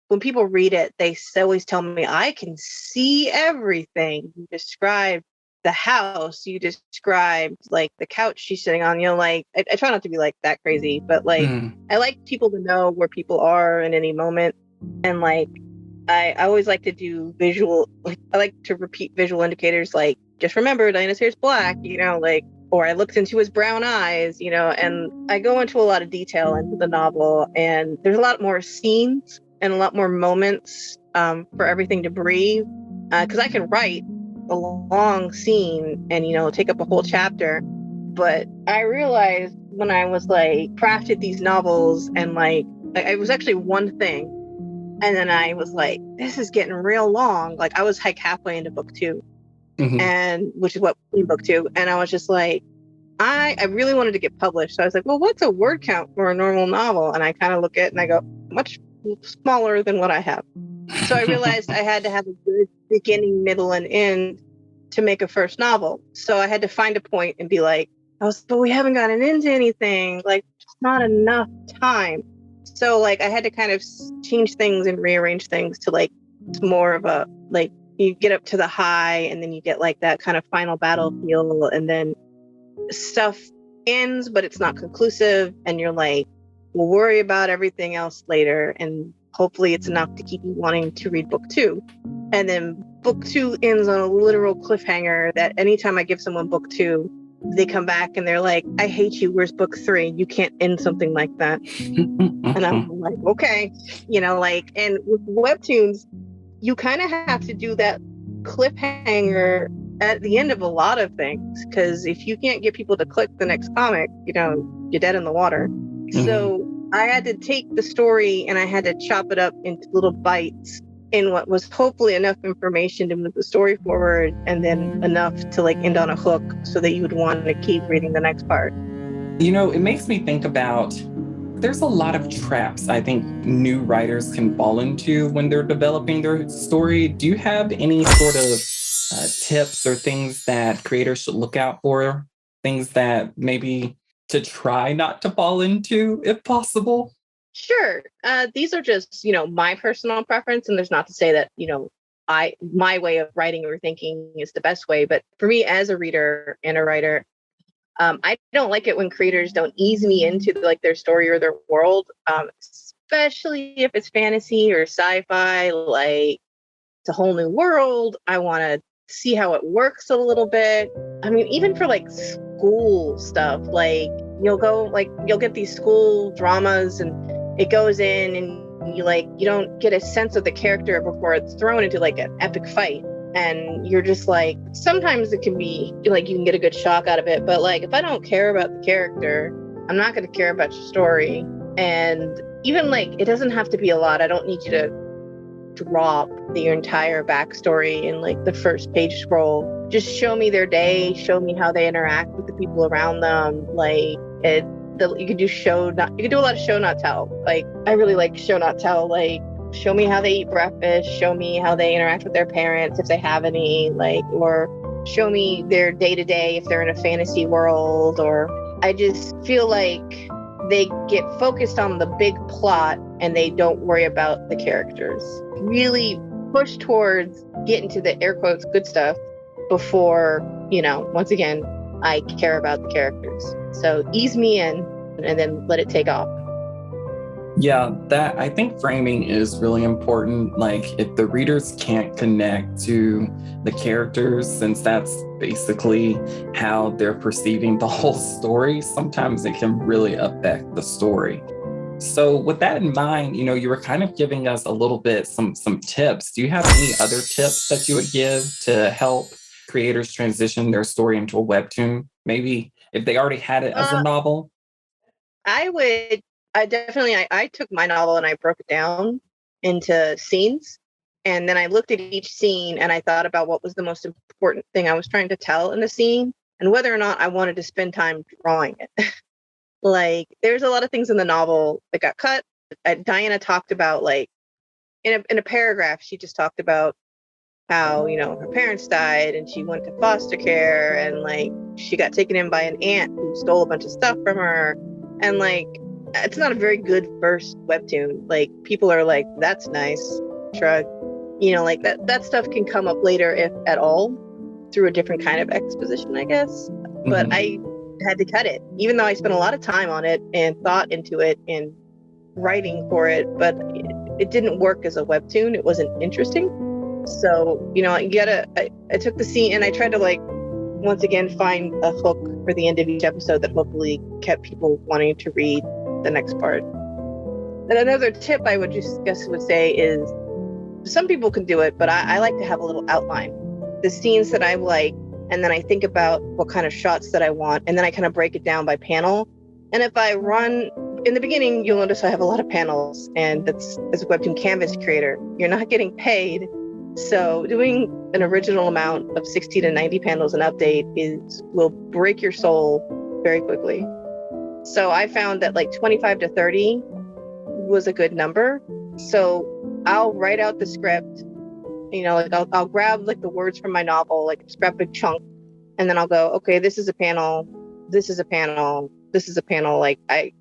when people read it, they always tell me, I can see everything. You described the house, you described like the couch she's sitting on, I try not to be like that crazy, but I like people to know where people are in any moment. And I always like to do visual, I like to repeat visual indicators, like, just remember Dinah's hair's black, or I looked into his brown eyes, and I go into a lot of detail into the novel, and there's a lot more scenes and a lot more moments for everything to breathe. Because I can write a long scene and, take up a whole chapter. But I realized when I was crafted these novels, and it was actually one thing. And then I was like, this is getting real long. I was halfway into book 2, and which is what book 2. And I was just like, I really wanted to get published. So I was like, well, what's a word count for a normal novel? And I kind of look at it and I go, much smaller than what I have. So I realized I had to have a good beginning, middle, and end to make a first novel. So I had to find a point and be like, but we haven't gotten into anything. Just not enough time. So I had to kind of change things and rearrange things to it's more of a, you get up to the high and then you get that kind of final battle feel, and then stuff ends, but it's not conclusive. And you're like, we'll worry about everything else later. And hopefully it's enough to keep you wanting to read book 2. And then book 2 ends on a literal cliffhanger that anytime I give someone book 2, they come back and they're like, I hate you. Where's book 3? You can't end something like that. And I'm like, okay, and with webtoons, you kind of have to do that cliffhanger at the end of a lot of things, because if you can't get people to click the next comic, you're dead in the water. So I had to take the story and I had to chop it up into little bites in what was hopefully enough information to move the story forward, and then enough to like end on a hook so that you would want to keep reading the next part. You know, it makes me think about there's a lot of traps I think new writers can fall into when they're developing their story. Do you have any sort of tips or things that creators should look out for? Things that maybe to try not to fall into, if possible? Sure. These are just, my personal preference. And there's not to say that, my way of writing or thinking is the best way. But for me as a reader and a writer, I don't like it when creators don't ease me into like their story or their world, especially if it's fantasy or sci-fi, like it's a whole new world. I want to see how it works a little bit. I mean, even for like school stuff, like you'll get these school dramas and it goes in and you don't get a sense of the character before it's thrown into like an epic fight. And you're just like, sometimes it can be like you can get a good shock out of it. But like, if I don't care about the character, I'm not going to care about your story. And even like, it doesn't have to be a lot. I don't need you to drop your entire backstory in like the first page scroll. Just show me their day, show me how they interact with the people around them. Like you could do a lot of show not tell. Like I really like show not tell. Like show me how they eat breakfast, show me how they interact with their parents if they have any, like, or show me their day-to-day if they're in a fantasy world. Or I just feel like they get focused on the big plot and they don't worry about the characters. Really push towards getting to the air quotes good stuff before, once again, I care about the characters. So ease me in and then let it take off. Yeah, that I think framing is really important. Like if the readers can't connect to the characters, since that's basically how they're perceiving the whole story, sometimes it can really affect the story. So with that in mind, you were kind of giving us a little bit some tips. Do you have any other tips that you would give to help creators transition their story into a webtoon? Maybe if they already had it as a novel? I took my novel and I broke it down into scenes. And then I looked at each scene and I thought about what was the most important thing I was trying to tell in the scene and whether or not I wanted to spend time drawing it. Like there's a lot of things in the novel that got cut. Diana talked about like in a paragraph, she just talked about how, her parents died and she went to foster care and like she got taken in by an aunt who stole a bunch of stuff from her. And like, it's not a very good first webtoon. Like people are like, that's nice, shrug. Like that stuff can come up later, if at all, through a different kind of exposition, I guess. But I had to cut it, even though I spent a lot of time on it and thought into it and writing for it, but it didn't work as a webtoon. It wasn't interesting. So, I took the scene and I tried to like, once again, find a hook for the end of each episode that hopefully kept people wanting to read the next part. And another tip I would say is some people can do it, but I like to have a little outline. The scenes that I like, and then I think about what kind of shots that I want, and then I kind of break it down by panel. And if I run in the beginning, you'll notice I have a lot of panels, and that's as a Webtoon Canvas creator, you're not getting paid. So doing an original amount of 60 to 90 panels an update will break your soul very quickly. So I found that like 25 to 30 was a good number. So I'll write out the script, like I'll grab like the words from my novel, like scrap a big chunk, and then I'll go, okay, this is a panel, this is a panel, this is a panel. Like I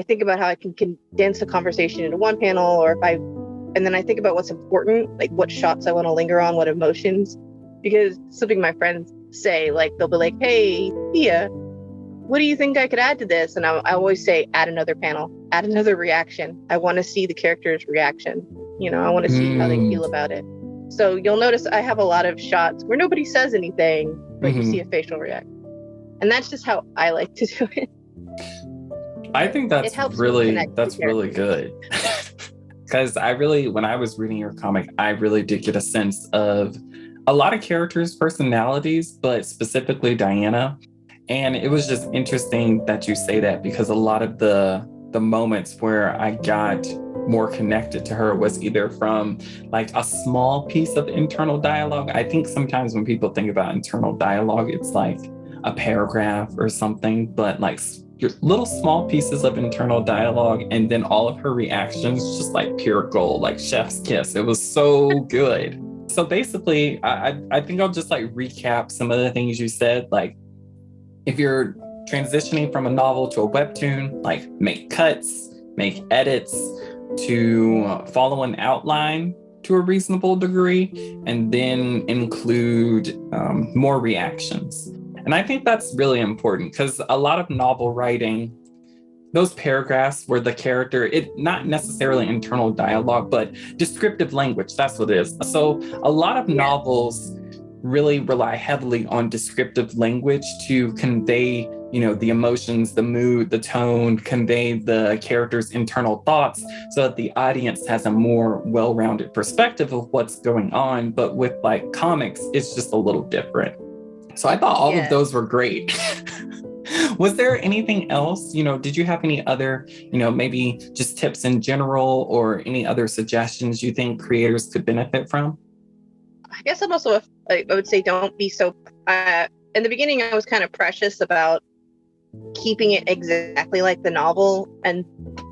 think about how I can condense a conversation into one panel, and then I think about what's important, like what shots I want to linger on, what emotions, because something my friends say, like they'll be like, hey, Thea, what do you think I could add to this? And I always say, add another panel, add another reaction. I want to see the character's reaction. I want to see how they feel about it. So you'll notice I have a lot of shots where nobody says anything, but you see a facial reaction. And that's just how I like to do it. I think that's really good. Because when I was reading your comic, I really did get a sense of a lot of characters' personalities, but specifically Diana. And it was just interesting that you say that, because a lot of the the moments where I got more connected to her was either from like a small piece of internal dialogue. I think sometimes when people think about internal dialogue, it's like a paragraph or something, but like your little small pieces of internal dialogue, and then all of her reactions, just like pure gold, like chef's kiss. It was so good. So basically, I think I'll just like recap some of the things you said. Like, if you're transitioning from a novel to a webtoon, like make cuts, make edits to follow an outline to a reasonable degree, and then include more reactions. And I think that's really important because a lot of novel writing, those paragraphs where the character, it not necessarily internal dialogue, but descriptive language, that's what it is. So a lot of novels really rely heavily on descriptive language to convey, you know, the emotions, the mood, the tone, convey the character's internal thoughts so that the audience has a more well-rounded perspective of what's going on. But with like comics, it's just a little different. So I thought all of those were great. Was there anything else, you know, did you have any other, you know, maybe just tips in general or any other suggestions you think creators could benefit from? I guess I'm also, I would say, don't be so, in the beginning, I was kind of precious about keeping it exactly like the novel. And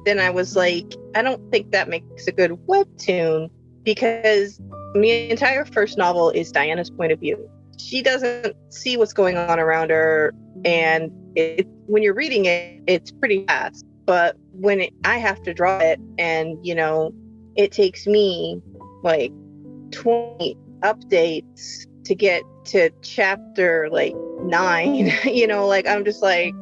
then I was like, I don't think that makes a good webtoon, because the entire first novel is Diana's point of view. She doesn't see what's going on around her, and when you're reading it, it's pretty fast. But when I have to draw it, and you know, it takes me like 20 updates to get to chapter like 9. You know, like I'm just like,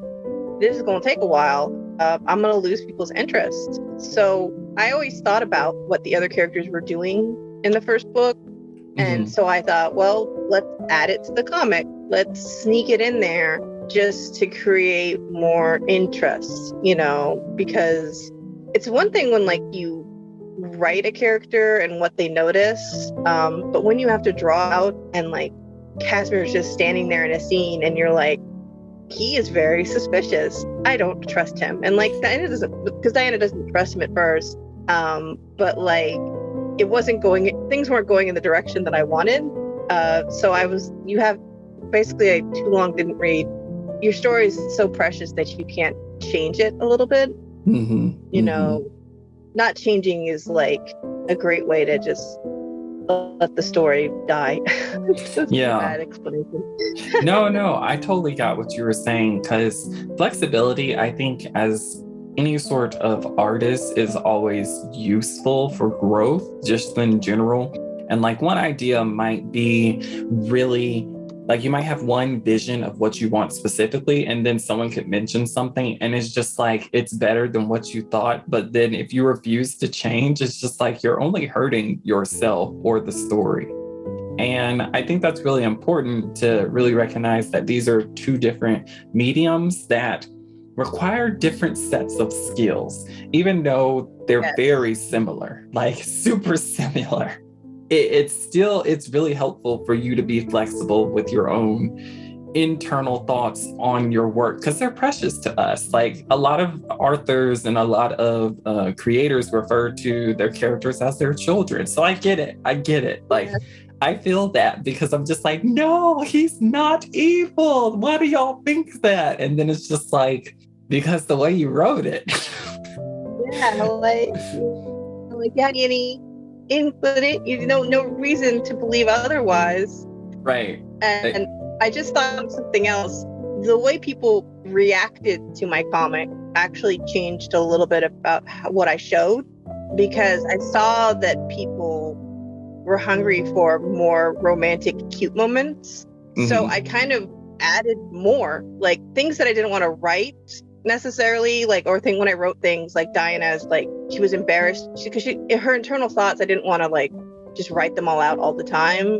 this is going to take a while. I'm going to lose people's interest. So I always thought about what the other characters were doing in the first book. And so I thought, well, let's add it to the comic. Let's sneak it in there just to create more interest, you know, because it's one thing when like you write a character and what they notice. But when you have to draw out and like Casimir is just standing there in a scene and you're like, he is very suspicious. I don't trust him. And like Diana doesn't trust him at first. But like, things weren't going in the direction that I wanted. You have basically, I too long didn't read. Your story is so precious that you can't change it a little bit. You know, not changing is like a great way to just let the story die. That's a bad explanation. No, I totally got what you were saying, because flexibility, I think, as any sort of artist, is always useful for growth, just in general. And like one idea might be really, like you might have one vision of what you want specifically, and then someone could mention something and it's just like, it's better than what you thought. But then if you refuse to change, it's just like you're only hurting yourself or the story. And I think that's really important to really recognize that these are two different mediums that require different sets of skills, even though they're very similar, like super similar. It's really helpful for you to be flexible with your own internal thoughts on your work, because they're precious to us. Like a lot of authors and a lot of creators refer to their characters as their children. So I get it. Like I feel that, because I'm just like, no, he's not evil. Why do y'all think that? And then it's just like, because the way you wrote it. Like any infinite, you know, no reason to believe otherwise. Right. And I just thought of something else. The way people reacted to my comic actually changed a little bit about what I showed, because I saw that people were hungry for more romantic, cute moments. So I kind of added more, like things that I didn't want to write necessarily, like, or when I wrote things like Diana's, like she was embarrassed because her internal thoughts, I didn't want to like just write them all out all the time.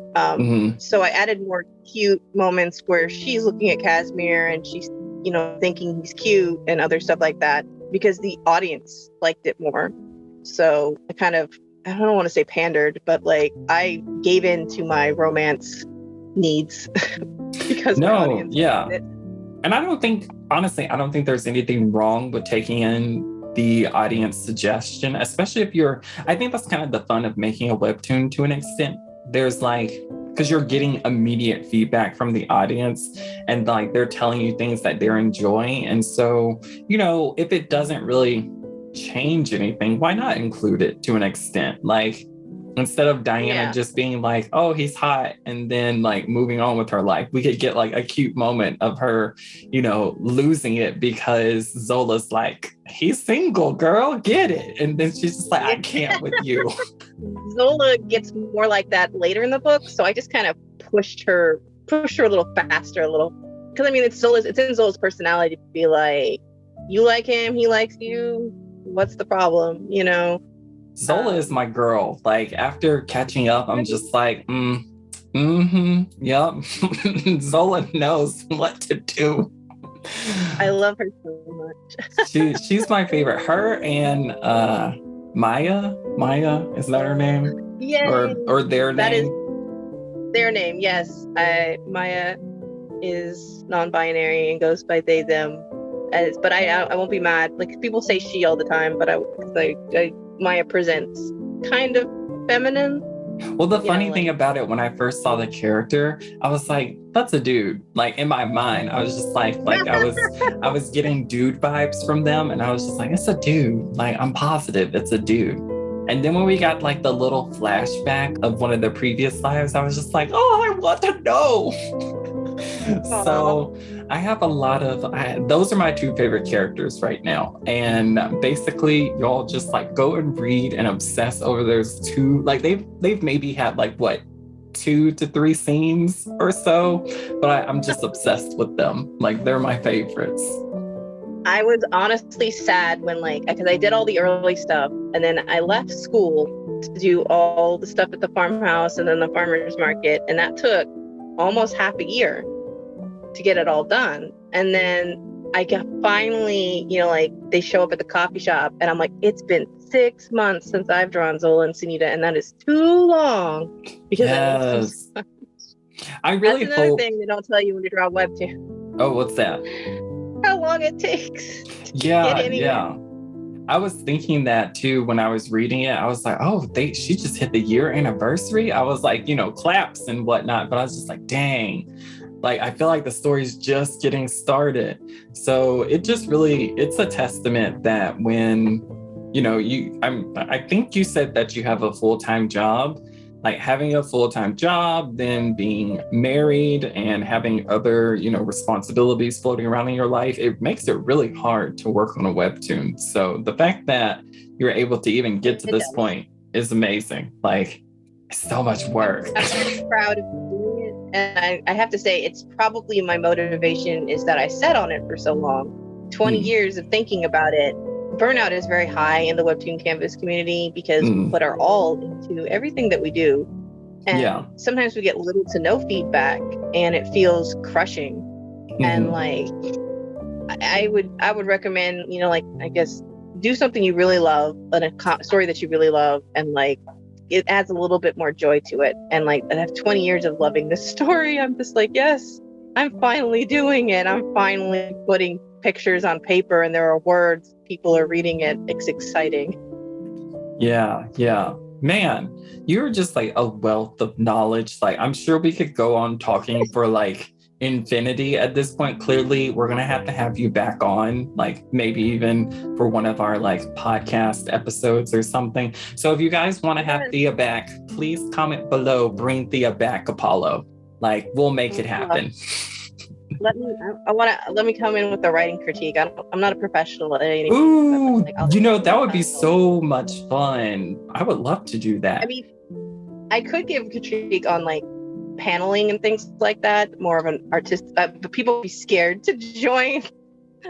So I added more cute moments where she's looking at Casimir and she's, you know, thinking he's cute and other stuff like that, because the audience liked it more. So I don't want to say pandered, but like I gave in to my romance needs because my audience liked it. And I don't think, honestly, there's anything wrong with taking in the audience suggestion, especially if I think that's kind of the fun of making a webtoon to an extent. There's like, because you're getting immediate feedback from the audience and like they're telling you things that they're enjoying. And so, if it doesn't really change anything, why not include it to an extent? Like, instead of Diana just being like, oh, he's hot, and then like moving on with her life, we could get like a cute moment of her, losing it because Zola's like, he's single, girl, get it. And then she's just like, I can't with you. Zola gets more like that later in the book. So I just kind of pushed her a little faster, because I mean, it's in Zola's personality to be like, you like him, he likes you. What's the problem? Zola is my girl. Like, after catching up, I'm just like, yep. Zola knows what to do. I love her so much. She's my favorite. Her and Maya, is that her name? Yeah. Or their name? That is their name, yes. Maya is non-binary and goes by they, them. But I won't be mad. Like, people say she all the time, but Maya presents kind of feminine. Well, the funny thing about it, when I first saw the character, I was like, that's a dude. Like, in my mind, I was just like I was getting dude vibes from them, and I was just like, it's a dude. Like, I'm positive it's a dude. And then when we got like the little flashback of one of their previous lives, I was just like, oh, I want to know. So I have a lot of, those are my two favorite characters right now. And basically y'all just like go and read and obsess over those two. Like they've maybe had like 2 to 3 scenes or so, but I'm just obsessed with them. Like, they're my favorites. I was honestly sad when because I did all the early stuff and then I left school to do all the stuff at the farmhouse and then the farmer's market. And that took almost half a year to get it all done. And then I got finally, they show up at the coffee shop and I'm like, it's been 6 months since I've drawn Zola and Sunita, and that is too long because yes. I really That's another hope... thing they don't tell you when you draw webtoon. Oh, what's that? How long it takes to yeah, get anywhere. Yeah. I was thinking that too when I was reading it. I was like, oh, she just hit the year anniversary. I was like, claps and whatnot, but I was just like, dang. Like, I feel like the story's just getting started. So it just really, it's a testament that when, I think you said that you have a full-time job. Like, having a full-time job, then being married and having other, responsibilities floating around in your life, it makes it really hard to work on a webtoon. So the fact that you're able to even get to this point is amazing. Like, it's so much work. I'm very proud of doing it. And I have to say, it's probably my motivation is that I sat on it for so long. 20 years of thinking about it. Burnout is very high in the Webtoon Canvas community because we put our all into everything that we do. And sometimes we get little to no feedback and it feels crushing. And I would recommend, I guess, do something you really love, a story that you really love, and it adds a little bit more joy to it. And I have 20 years of loving this story. I'm just like, yes, I'm finally doing it. I'm finally putting pictures on paper and there are words. People are reading it. It's exciting. Yeah. Man, you're just a wealth of knowledge. I'm sure we could go on talking for infinity at this point. Clearly, we're going to have you back on, maybe even for one of our podcast episodes or something. So if you guys want to have Thea back, please comment below, bring Thea back, Apollo. We'll make it happen. Let me come in with a writing critique. I'm not a professional at anything. Ooh, that would be so much fun. I would love to do that. I mean, I could give critique on paneling and things like that, more of an artist, but people would be scared to join.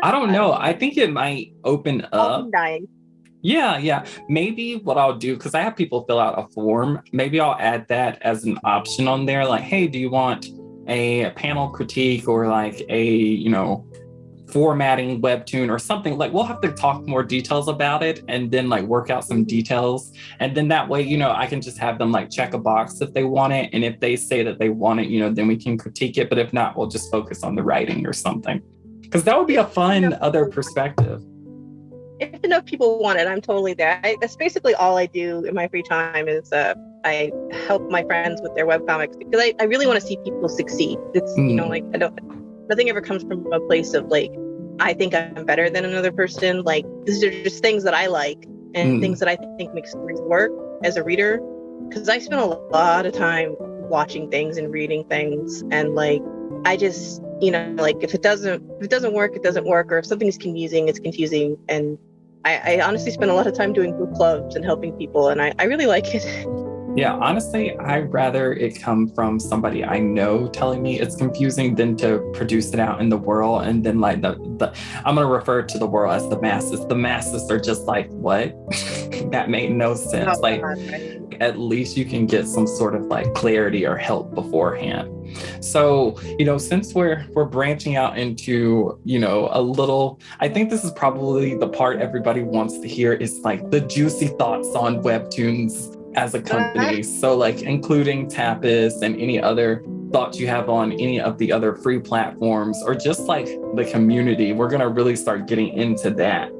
I don't know. I think it might open up. I'm dying. Yeah. Maybe what I'll do, because I have people fill out a form, maybe I'll add that as an option on there. Hey, do you want a panel critique or formatting webtoon or something? We'll have to talk more details about it and then work out some details, and then that way I can just have them check a box if they want it, and if they say that they want it, then we can critique it, but if not, we'll just focus on the writing or something, because that would be a fun other perspective. if enough people want it, I'm totally there. That's basically all I do in my free time is I help my friends with their webcomics because I really want to see people succeed. It's, like, nothing ever comes from a place of like, I think I'm better than another person. Like, these are just things that I like and things that I think make stories work as a reader. Because I spend a lot of time watching things and reading things, and like, I just, like, if it doesn't work, it doesn't work, or if something's confusing, it's confusing. And I honestly spend a lot of time doing book clubs and helping people, and I really like it. Yeah, honestly, I'd rather it come from somebody I know telling me it's confusing than to produce it out in the world. And then like the I'm going to refer to the world as the masses. The masses are just like, what? That made no sense. Oh, like, God, right. At least you can get some sort of like clarity or help beforehand. So, since we're branching out into, a little, I think this is probably the part everybody wants to hear is like the juicy thoughts on Webtoons as a company. So like including Tapas and any other thoughts you have on any of the other free platforms or just like the community. We're going to really start getting into that.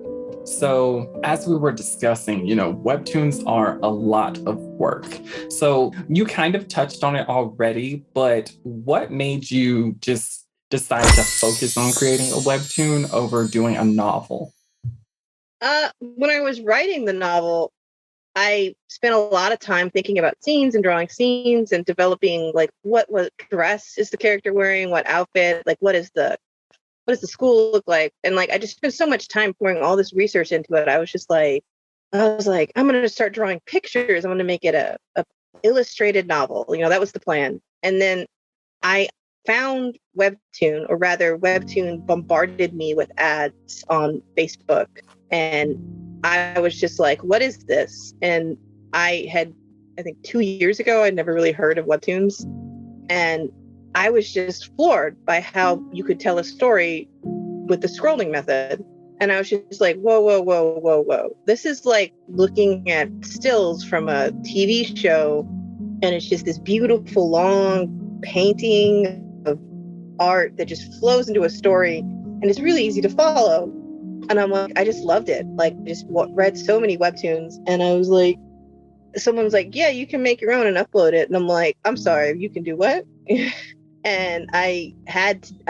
So as we were discussing, Webtoons are a lot of work. So you kind of touched on it already, but what made you just decide to focus on creating a Webtoon over doing a novel? When I was writing the novel, I spent a lot of time thinking about scenes and drawing scenes and developing like what dress is the character wearing, what outfit, like what does the school look like? And like I just spent so much time pouring all this research into it. I was like, I'm gonna start drawing pictures. I'm gonna make it a illustrated novel. That was the plan. And then I found Webtoon, or rather Webtoon bombarded me with ads on Facebook. And I was just like, what is this? And I think 2 years ago, I'd never really heard of Webtoons. And I was just floored by how you could tell a story with the scrolling method. And I was just like, whoa, whoa, whoa, whoa, whoa. This is like looking at stills from a TV show. And it's just this beautiful, long painting of art that just flows into a story. And it's really easy to follow. And I'm like, I just loved it. Like, just read so many Webtoons. And I was like, someone's like, yeah, you can make your own and upload it. And I'm like, I'm sorry, you can do what? And I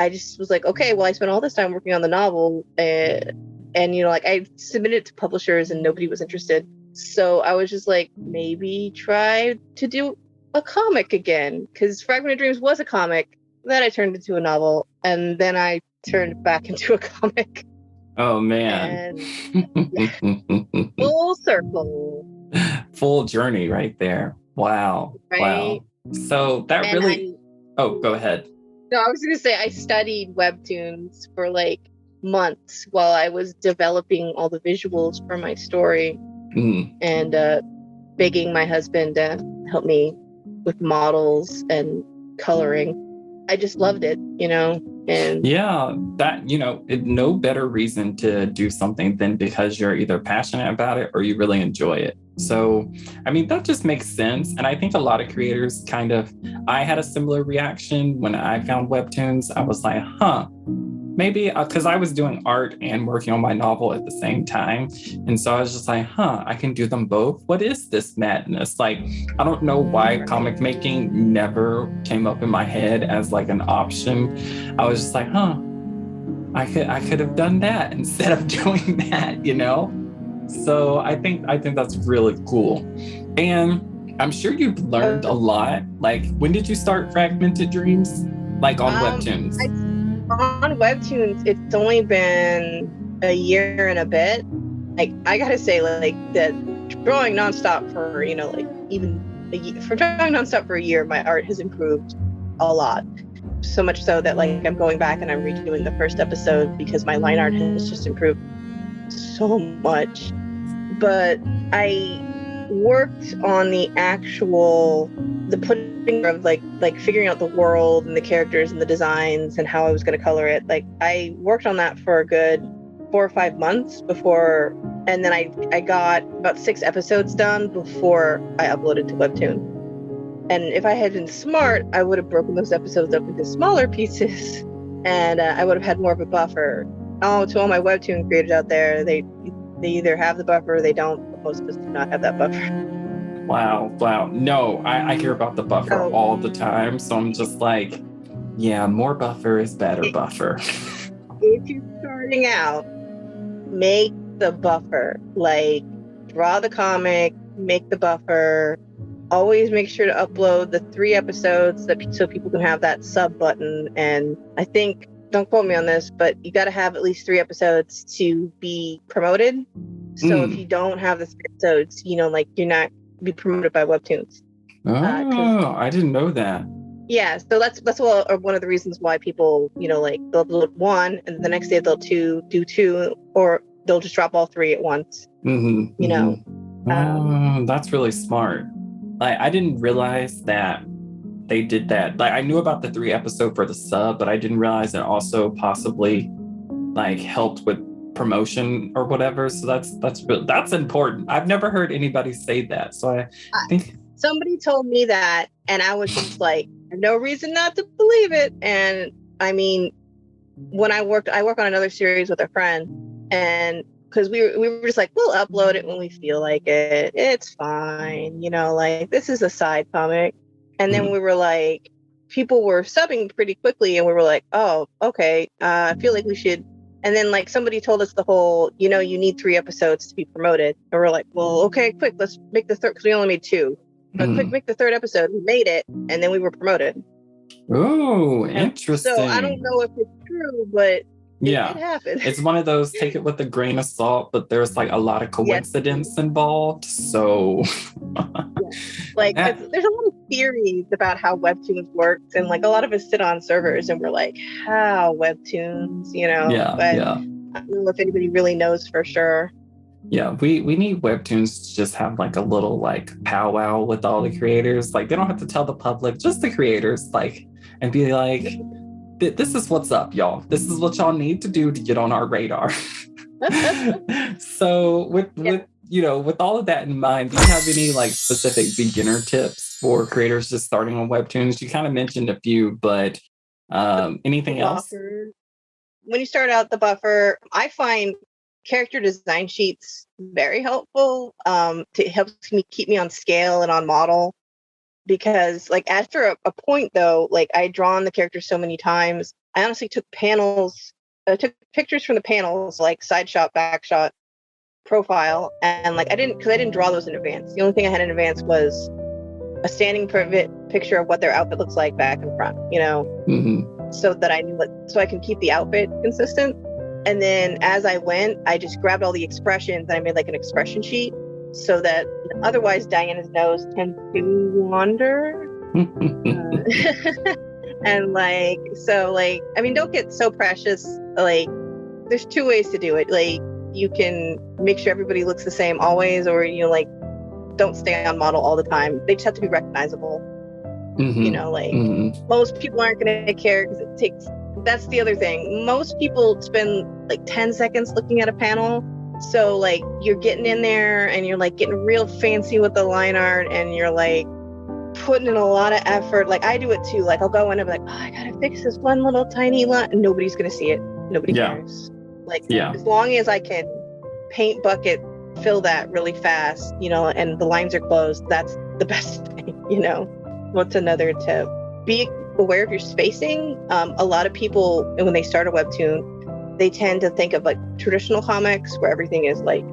just was like, okay, well, I spent all this time working on the novel and like I submitted it to publishers and nobody was interested. So I was just like, maybe try to do a comic again, because Fragment Dreams was a comic that I turned into a novel, and then I turned it back into a comic. Oh, man. And full circle. Full journey right there. Wow. Right? Wow. So that go ahead. No, I was going to say I studied Webtoons for like months while I was developing all the visuals for my story and begging my husband to help me with models and coloring. I just loved it, and yeah, that, no better reason to do something than because you're either passionate about it or you really enjoy it. So, I mean, that just makes sense. And I think a lot of creators I had a similar reaction when I found Webtoons. I was like, maybe because I was doing art and working on my novel at the same time. And so I was just like, I can do them both. What is this madness? Like, I don't know why comic making never came up in my head as like an option. I was just like, I could have done that instead of doing that, So I think that's really cool. And I'm sure you've learned a lot. Like, when did you start Fragmented Dreams? Like on Webtoons? On Webtoons, it's only been a year and a bit. Like, I gotta say, like, that drawing nonstop for, like, even for drawing nonstop for a year, my art has improved a lot. So much so that, like, I'm going back and I'm redoing the first episode because my line art has just improved so much. But I worked on the putting of like figuring out the world and the characters and the designs and how I was going to color it. Like, I worked on that for a good 4 or 5 months before, and then I got about 6 episodes done before I uploaded to Webtoon. And if I had been smart, I would have broken those episodes up into smaller pieces, and I would have had more of a buffer. Oh, to all my Webtoon creators out there, They either have the buffer or they don't. But most of us do not have that buffer. Wow. No, I hear about the buffer So all the time. So I'm just like, yeah, more buffer is better buffer. if you're starting out, make the buffer. Like, draw the comic, make the buffer. Always make sure to upload the 3 episodes so people can have that sub button. And I think, don't quote me on this, but you got to have at least 3 episodes to be promoted. So if you don't have the 3 episodes, like, you're not be promoted by Webtoons. I didn't know that. Yeah, so that's one of the reasons why people, like, they'll do 1 and the next day they'll do 2, or they'll just drop all 3 at once. That's really smart. Like, I didn't realize that they did that. Like, I knew about the 3 episode for the sub, but I didn't realize it also possibly like helped with promotion or whatever. So that's important. I've never heard anybody say that. So I think somebody told me that, and I was just like, no reason not to believe it. And I mean, when I work on another series with a friend, and because we were just like, we'll upload it when we feel like it. It's fine, like, this is a side comic. And then we were like, people were subbing pretty quickly, and we were like, oh, okay, I feel like we should. And then, like, somebody told us the whole, you need 3 episodes to be promoted. And we're like, well, okay, quick, let's make the 3rd, because we only made 2. Quick, make the 3rd episode. We made it, and then we were promoted. Oh, interesting. So I don't know if it's true, but it happened. It's one of those, take it with a grain of salt, but there's like a lot of coincidence involved. So like, there's a lot of theories about how Webtoons works, and like a lot of us sit on servers and we're like, how Webtoons, but I don't know if anybody really knows for sure. Yeah, we need Webtoons to just have like a little like powwow with all the creators. Like, they don't have to tell the public, just the creators, like, and be like, this is what's up, y'all. This is what y'all need to do to get on our radar. So with all of that in mind, do you have any like specific beginner tips for creators just starting on Webtoons? You kind of mentioned a few, but anything else? When you start out, the buffer, I find character design sheets very helpful. To help me keep me on scale and on model, because like after a point though, like, I had drawn the characters so many times, I honestly took took pictures from the panels, like side shot, back shot, profile, and like I didn't draw those in advance. The only thing I had in advance was a standing picture of what their outfit looks like back and front, so that I knew so I can keep the outfit consistent. And then as I went, I just grabbed all the expressions and I made like an expression sheet, so that otherwise Diana's nose tends to wander. And like, so like, I mean, don't get so precious. Like, there's 2 ways to do it. Like, you can make sure everybody looks the same always, or like, don't stay on model all the time. They just have to be recognizable. Most people aren't going to care, because it takes. That's the other thing. Most people spend like 10 seconds looking at a panel. So like, you're getting in there and you're like getting real fancy with the line art, and you're like putting in a lot of effort. Like, I do it too. Like, I'll go in and be like, oh, I gotta fix this one little tiny line, and nobody's gonna see it. Nobody cares. Like, as long as I can paint bucket fill that really fast, and the lines are closed, that's the best thing. What's another tip? Be aware of your spacing. A lot of people, when they start a Webtoon, they tend to think of like traditional comics where everything is like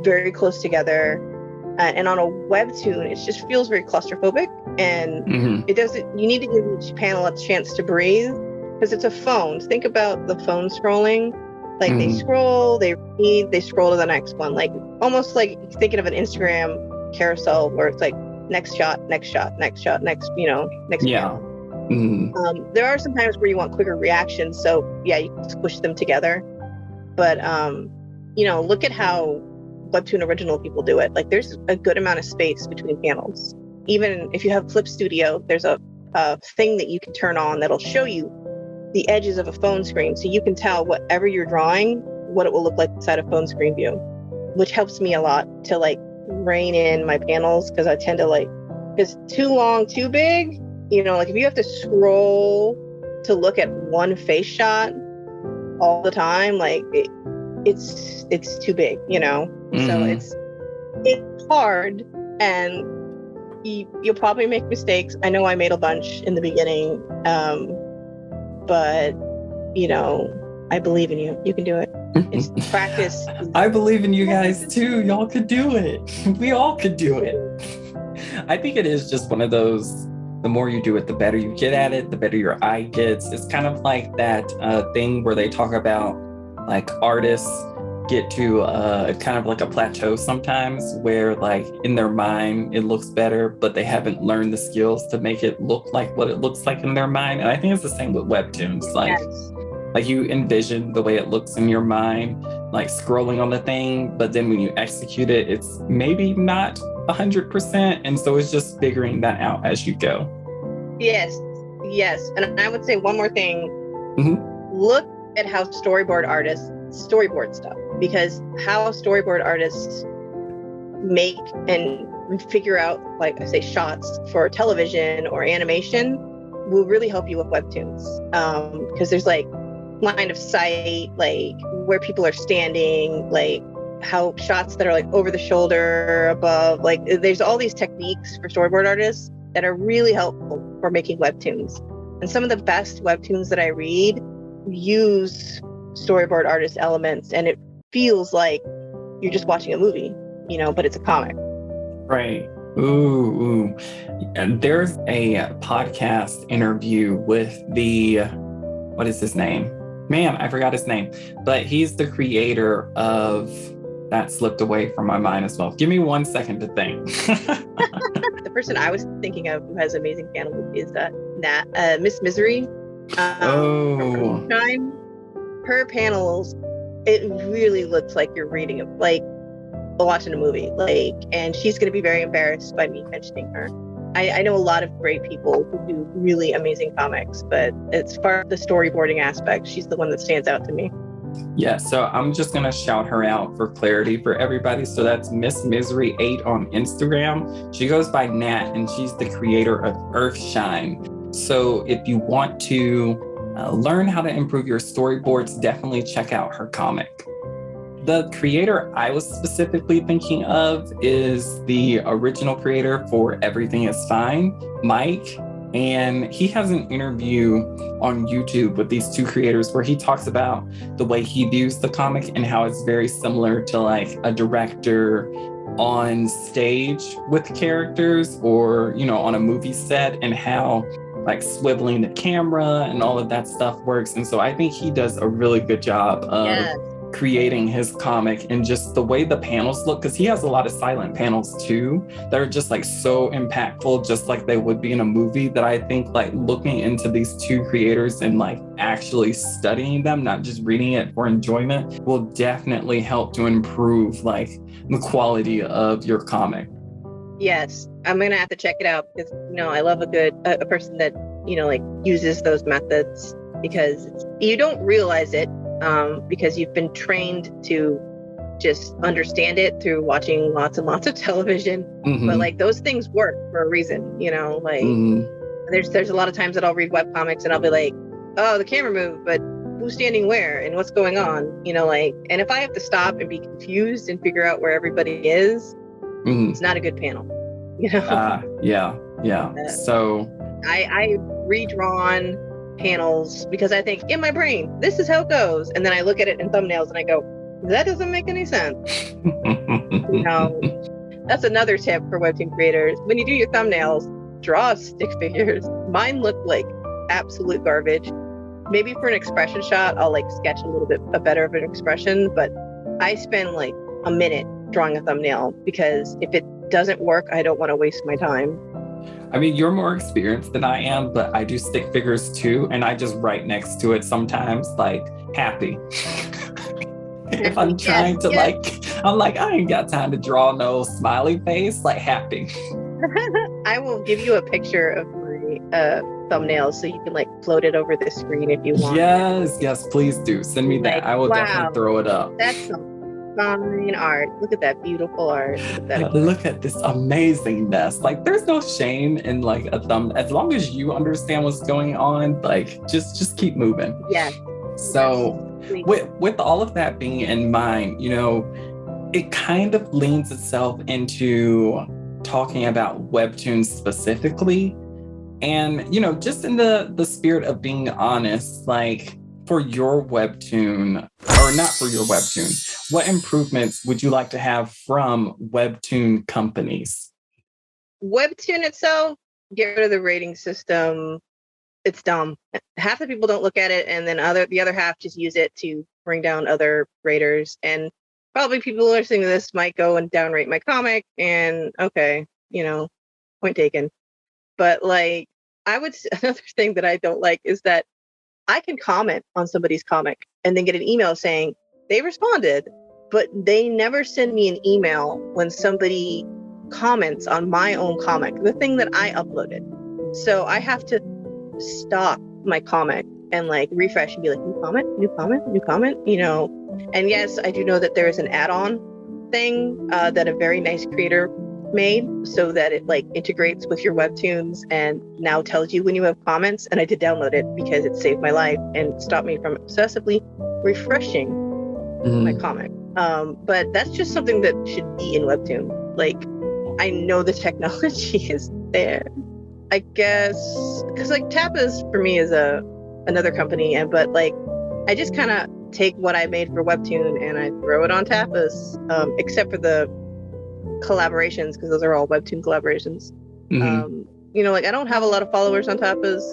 very close together, and on a Webtoon it just feels very claustrophobic, and it doesn't. You need to give each panel a chance to breathe, because it's a phone. Think about the phone scrolling. Like, they scroll, they read, they scroll to the next one, like almost like thinking of an Instagram carousel where it's like next shot, next shot, next shot, next panel. There are some times where you want quicker reactions, so you can squish them together. But look at how Webtoon original people do it. Like, there's a good amount of space between panels. Even if you have Flip Studio, there's a thing that you can turn on that'll show you the edges of a phone screen, so you can tell whatever you're drawing, what it will look like inside a phone screen view, which helps me a lot to like rein in my panels, because I tend to like, if it's too long, too big, like if you have to scroll to look at one face shot all the time, like it's too big, So Mhm. it's hard, and you'll probably make mistakes. I know I made a bunch in the beginning, but I believe in you. You can do it. It's practice. I believe in you guys too. Y'all could do it. We all could do it. I think it is just one of those, the more you do it, the better you get at it, the better your eye gets. It's kind of like that thing where they talk about like artists get to kind of like a plateau sometimes where like in their mind it looks better, but they haven't learned the skills to make it look like what it looks like in their mind. And I think it's the same with Webtoons. Like you envision the way it looks in your mind, like scrolling on the thing, but then when you execute it, it's maybe not 100%. And so it's just figuring that out as you go. Yes. And I would say one more thing. Mm-hmm. Look at how storyboard artists storyboard stuff, because how storyboard artists make and figure out, like I say, shots for television or animation will really help you with Webtoons. Because there's like line of sight, like where people are standing, like how shots that are like over the shoulder, above, like there's all these techniques for storyboard artists that are really helpful for making Webtoons. And some of the best Webtoons that I read use storyboard artist elements, and it feels like you're just watching a movie, but it's a comic. Right. Ooh. And there's a podcast interview with what is his name? Man, I forgot his name, but he's the creator of, that slipped away from my mind as well. Give me 1 second to think. The person I was thinking of who has amazing panels is Miss Misery. Oh. Her panels, it really looks like you're reading it, like watching a movie. Like, and she's going to be very embarrassed by me mentioning her. I know a lot of great people who do really amazing comics, but as far as the storyboarding aspect, she's the one that stands out to me. Yeah, so I'm just going to shout her out for clarity for everybody. So that's Miss Misery 8 on Instagram. She goes by Nat, and she's the creator of Earthshine. So if you want to learn how to improve your storyboards, definitely check out her comic. The creator I was specifically thinking of is the original creator for Everything is Fine, Mike. And he has an interview on YouTube with these two creators where he talks about the way he views the comic and how it's very similar to like a director on stage with characters, or, on a movie set, and how like swiveling the camera and all of that stuff works. And so I think he does a really good job of creating his comic, and just the way the panels look, because he has a lot of silent panels too that are just like so impactful, just like they would be in a movie, that I think like looking into these two creators and like actually studying them, not just reading it for enjoyment, will definitely help to improve like the quality of your comic. Yes, I'm gonna have to check it out, because I love a person that like uses those methods, because you don't realize it, because you've been trained to just understand it through watching lots and lots of television. Mm-hmm. But like those things work for a reason, like there's a lot of times that I'll read webcomics and I'll be like, oh, the camera moved, but who's standing where and what's going on, and if I have to stop and be confused and figure out where everybody is, it's not a good panel, So I redrawn panels because I think in my brain, this is how it goes. And then I look at it in thumbnails and I go, that doesn't make any sense. That's another tip for Webtoon creators. When you do your thumbnails, draw stick figures. Mine look like absolute garbage. Maybe for an expression shot, I'll like sketch a little bit better of an expression, but I spend like a minute drawing a thumbnail, because if it doesn't work, I don't want to waste my time. I mean, you're more experienced than I am, but I do stick figures too. And I just write next to it sometimes, like happy. If I'm trying to I'm like, I ain't got time to draw no smiley face, like happy. I will give you a picture of my thumbnails so you can like float it over the screen if you want. Yes, please do. Send me that. I will definitely throw it up. That's some fine art. Look at that beautiful art. Look at this amazingness. Like, there's no shame in like a thumb, as long as you understand what's going on. Like, just keep moving. Yeah. So with all of that being in mind, it kind of leans itself into talking about Webtoons specifically. And, just in the spirit of being honest, like for your Webtoon, or not for your Webtoon, what improvements would you like to have from Webtoon companies? Webtoon itself, get rid of the rating system. It's dumb. Half the people don't look at it, and then the other half just use it to bring down other raters. And probably people listening to this might go and downrate my comic, and okay, point taken. But like, another thing that I don't like is that I can comment on somebody's comic and then get an email saying they responded, but they never send me an email when somebody comments on my own comic, the thing that I uploaded. So I have to stop my comic and like refresh and be like, new comment, new comment, new comment, And yes, I do know that there is an add-on thing that a very nice creator made so that it like integrates with your Webtoons and now tells you when you have comments. And I did download it because it saved my life and stopped me from obsessively refreshing my comic. But that's just something that should be in Webtoon. Like, I know the technology is there, I guess, because like Tapas for me is another company, but like I just kind of take what I made for Webtoon and I throw it on Tapas, except for the collaborations, because those are all Webtoon collaborations. Like I don't have a lot of followers on Tapas.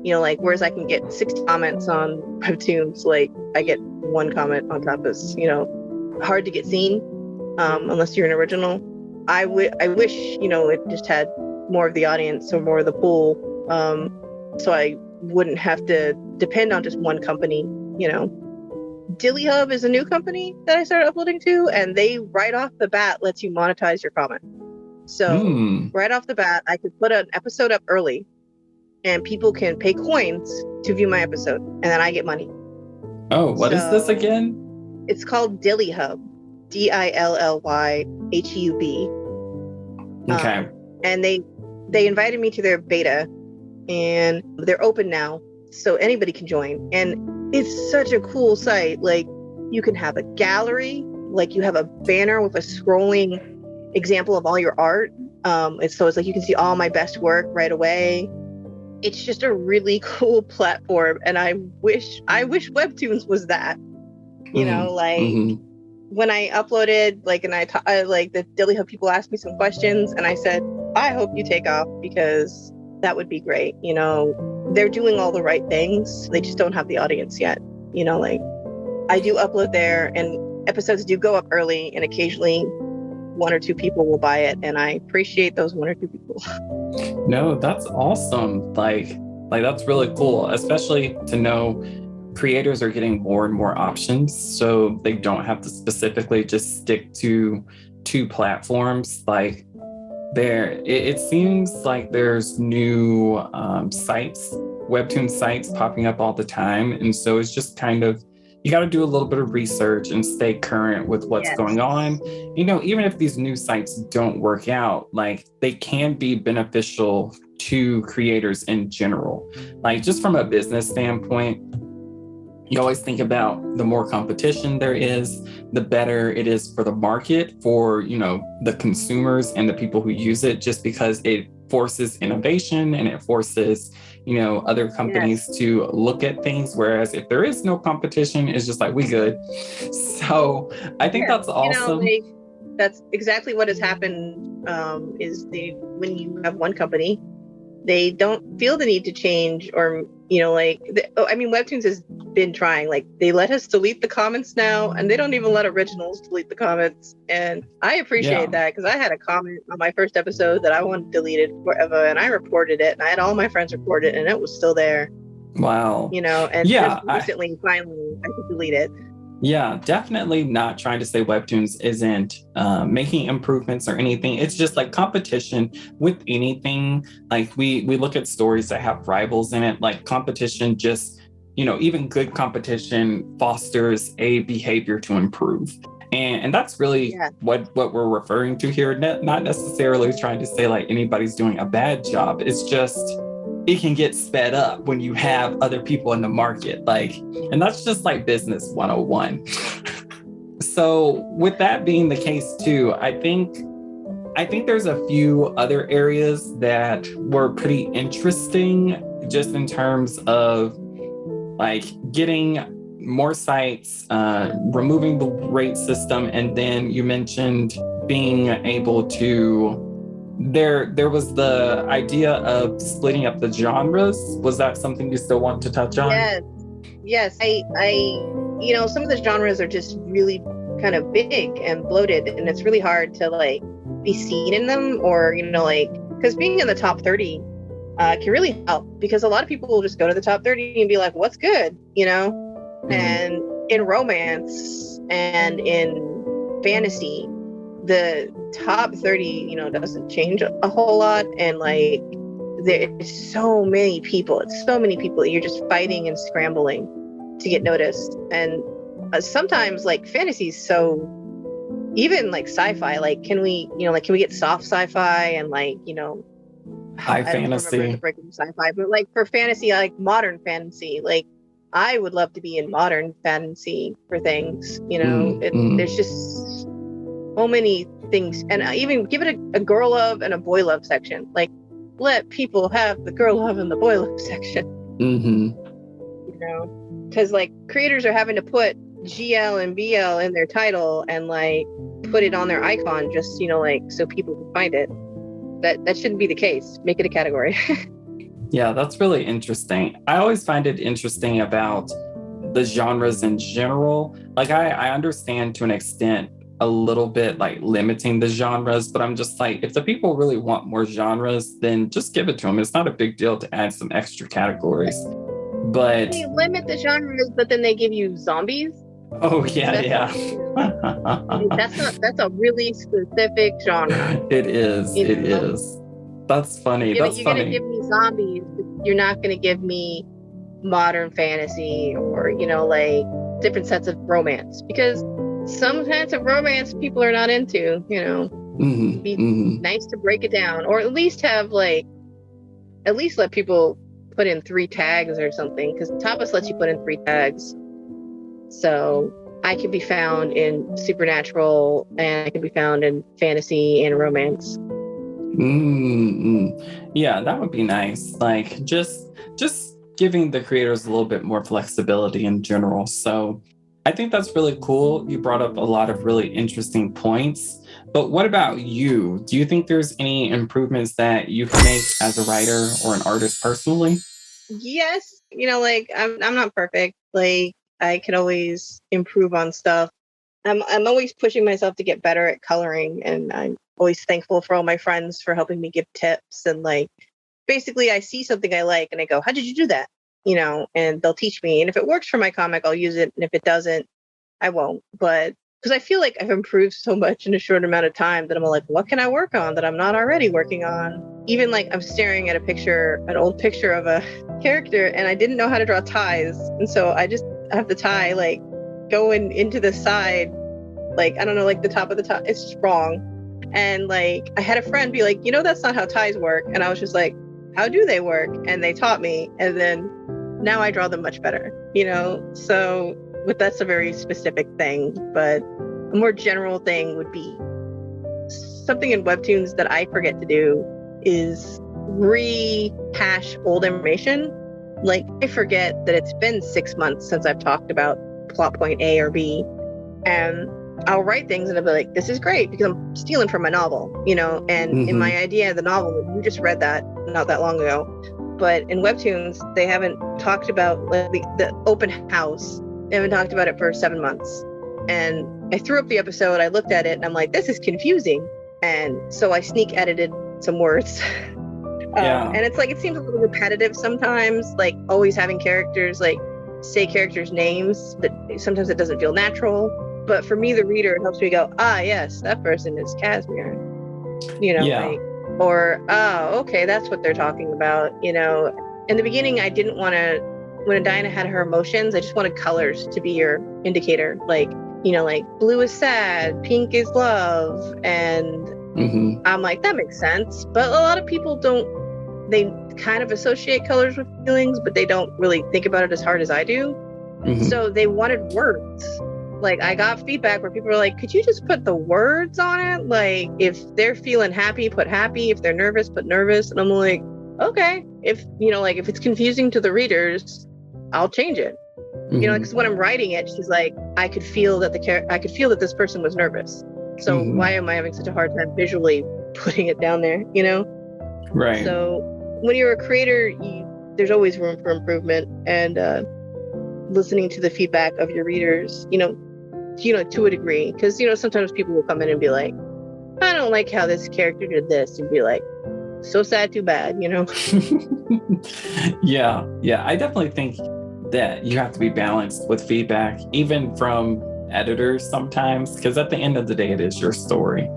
Like whereas I can get 60 comments on Webtoons, like I get one comment on Tapas. Hard to get seen unless you're an original. I wish it just had more of the audience or more of the pool, so I wouldn't have to depend on just one company. DillyHub is a new company that I started uploading to, and they right off the bat lets you monetize your comment. So right off the bat, I could put an episode up early, and people can pay coins to view my episode, and then I get money. Oh, what is this again? It's called DillyHub, DILLYHUB. Okay. And they invited me to their beta, and they're open now, so anybody can join. And it's such a cool site. Like, you can have a gallery, like you have a banner with a scrolling example of all your art. It's like you can see all my best work right away. It's just a really cool platform, and I wish Webtoons was that. When I uploaded, like, and I like the DillyHub people asked me some questions, and I said, I hope you take off because that would be great. They're doing all the right things. They just don't have the audience yet. Like I do upload there, and episodes do go up early, and occasionally one or two people will buy it, and I appreciate those one or two people. No, that's awesome. Like that's really cool, especially to know creators are getting more and more options, so they don't have to specifically just stick to two platforms. Like it seems like there's new sites, Webtoon sites popping up all the time, and so it's just kind of, you got to do a little bit of research and stay current with what's going on. Even if these new sites don't work out, like they can be beneficial to creators in general. Like just from a business standpoint, you always think about the more competition there is, the better it is for the market, for, the consumers and the people who use it, just because it forces innovation and it forces, other companies to look at things. Whereas if there is no competition, it's just like, we good. So I think that's awesome. That's exactly what has happened, when you have one company, they don't feel the need to change or, Webtoons has been trying, like they let us delete the comments now, and they don't even let originals delete the comments. And I appreciate that, because I had a comment on my first episode that I wanted deleted forever, and I reported it, and I had all my friends report it, and it was still there. Wow. And just recently, finally, I could delete it. Yeah, definitely not trying to say Webtoons isn't making improvements or anything. It's just like competition with anything. Like we look at stories that have rivals in it, like competition just, even good competition fosters a behavior to improve. And that's really what we're referring to here. Not necessarily trying to say like anybody's doing a bad job. It's just, it can get sped up when you have other people in the market, and that's just like business 101. So with that being the case too, I think there's a few other areas that were pretty interesting just in terms of like getting more sites, removing the rate system, and then you mentioned being able to, there was the idea of splitting up the genres. Was that something you still want to touch on? Yes. Some of the genres are just really kind of big and bloated, and it's really hard to like be seen in them, or because being in the top 30 can really help, because a lot of people will just go to the top 30 and be like, what's good, and in romance and in fantasy, the top 30 doesn't change a whole lot, and like there's so many people, you're just fighting and scrambling to get noticed. And sometimes like fantasy's so, even like sci-fi, like can we get soft sci-fi and like high fantasy. Remember the break of sci-fi, but like for fantasy, like modern fantasy, like I would love to be in modern fantasy for things. There's just so many things, and even give it a girl love and a boy love section. Like let people have the girl love and the boy love section. Because like creators are having to put GL and BL in their title and like put it on their icon just so people can find it. That shouldn't be the case. Make it a category. Yeah, that's really interesting. I always find it interesting about the genres in general. Like I understand to an extent a little bit like limiting the genres, but I'm just like, if the people really want more genres, then just give it to them. It's not a big deal to add some extra categories. But they limit the genres, but then they give you zombies. Oh yeah. That's a really specific genre. It is. It is. That's funny. You're gonna give me zombies, but you're not gonna give me modern fantasy or like different sets of romance, because some sets of romance people are not into. It'd be nice to break it down, or at least have let people put in 3 tags or something, because Tapas lets you put in 3 tags. So I can be found in supernatural, and I can be found in fantasy and romance. Yeah, that would be nice. Like just giving the creators a little bit more flexibility in general. So I think that's really cool. You brought up a lot of really interesting points. But what about you? Do you think there's any improvements that you can make as a writer or an artist personally? Yes. I'm not perfect. Like I can always improve on stuff. I'm always pushing myself to get better at coloring, and I'm always thankful for all my friends for helping me give tips. And like basically I see something I like and I go, how did you do that? And they'll teach me. And if it works for my comic, I'll use it. And if it doesn't, I won't. But because I feel like I've improved so much in a short amount of time that I'm like, what can I work on that I'm not already working on? Even like I'm staring at an old picture of a character, and I didn't know how to draw ties. And so I just have the tie like going into the side, like, I don't know, like the top of the tie. It's just wrong. And like I had a friend be like, that's not how ties work. And I was just like, how do they work? And they taught me. And then now I draw them much better, So but that's a very specific thing. But a more general thing would be something in Webtoons that I forget to do is rehash old information. Like I forget that it's been 6 months since I've talked about plot point A or B, and I'll write things and I'll be like, this is great because I'm stealing from my novel, and in my idea, the novel, you just read that not that long ago. But in Webtoons, they haven't talked about like, the open house. They haven't talked about it for 7 months. And I threw up the episode, I looked at it and I'm like, this is confusing. And so I sneak edited some words. And it's like, it seems a little repetitive sometimes, like always having characters like say characters' names, but sometimes it doesn't feel natural. But for me, the reader, it helps me go, yes, that person is Casimir, like, or, oh, okay, that's what they're talking about. In the beginning, I didn't want to, when Diana had her emotions, I just wanted colors to be your indicator. Like, like blue is sad, pink is love. And I'm like, that makes sense. But a lot of people they kind of associate colors with feelings, but they don't really think about it as hard as I do. So they wanted words. Like, I got feedback where people were like, could you just put the words on it? Like, if they're feeling happy, put happy. If they're nervous, put nervous. And I'm like, okay. If, like, if it's confusing to the readers, I'll change it. Because when I'm writing it, she's like, I could feel that this person was nervous. So why am I having such a hard time visually putting it down there, Right. So when you're a creator, there's always room for improvement, and listening to the feedback of your readers, to a degree, because sometimes people will come in and be like, I don't like how this character did this, and be like, so sad, too bad, Yeah, I definitely think that you have to be balanced with feedback, even from editors sometimes, because at the end of the day, it is your story.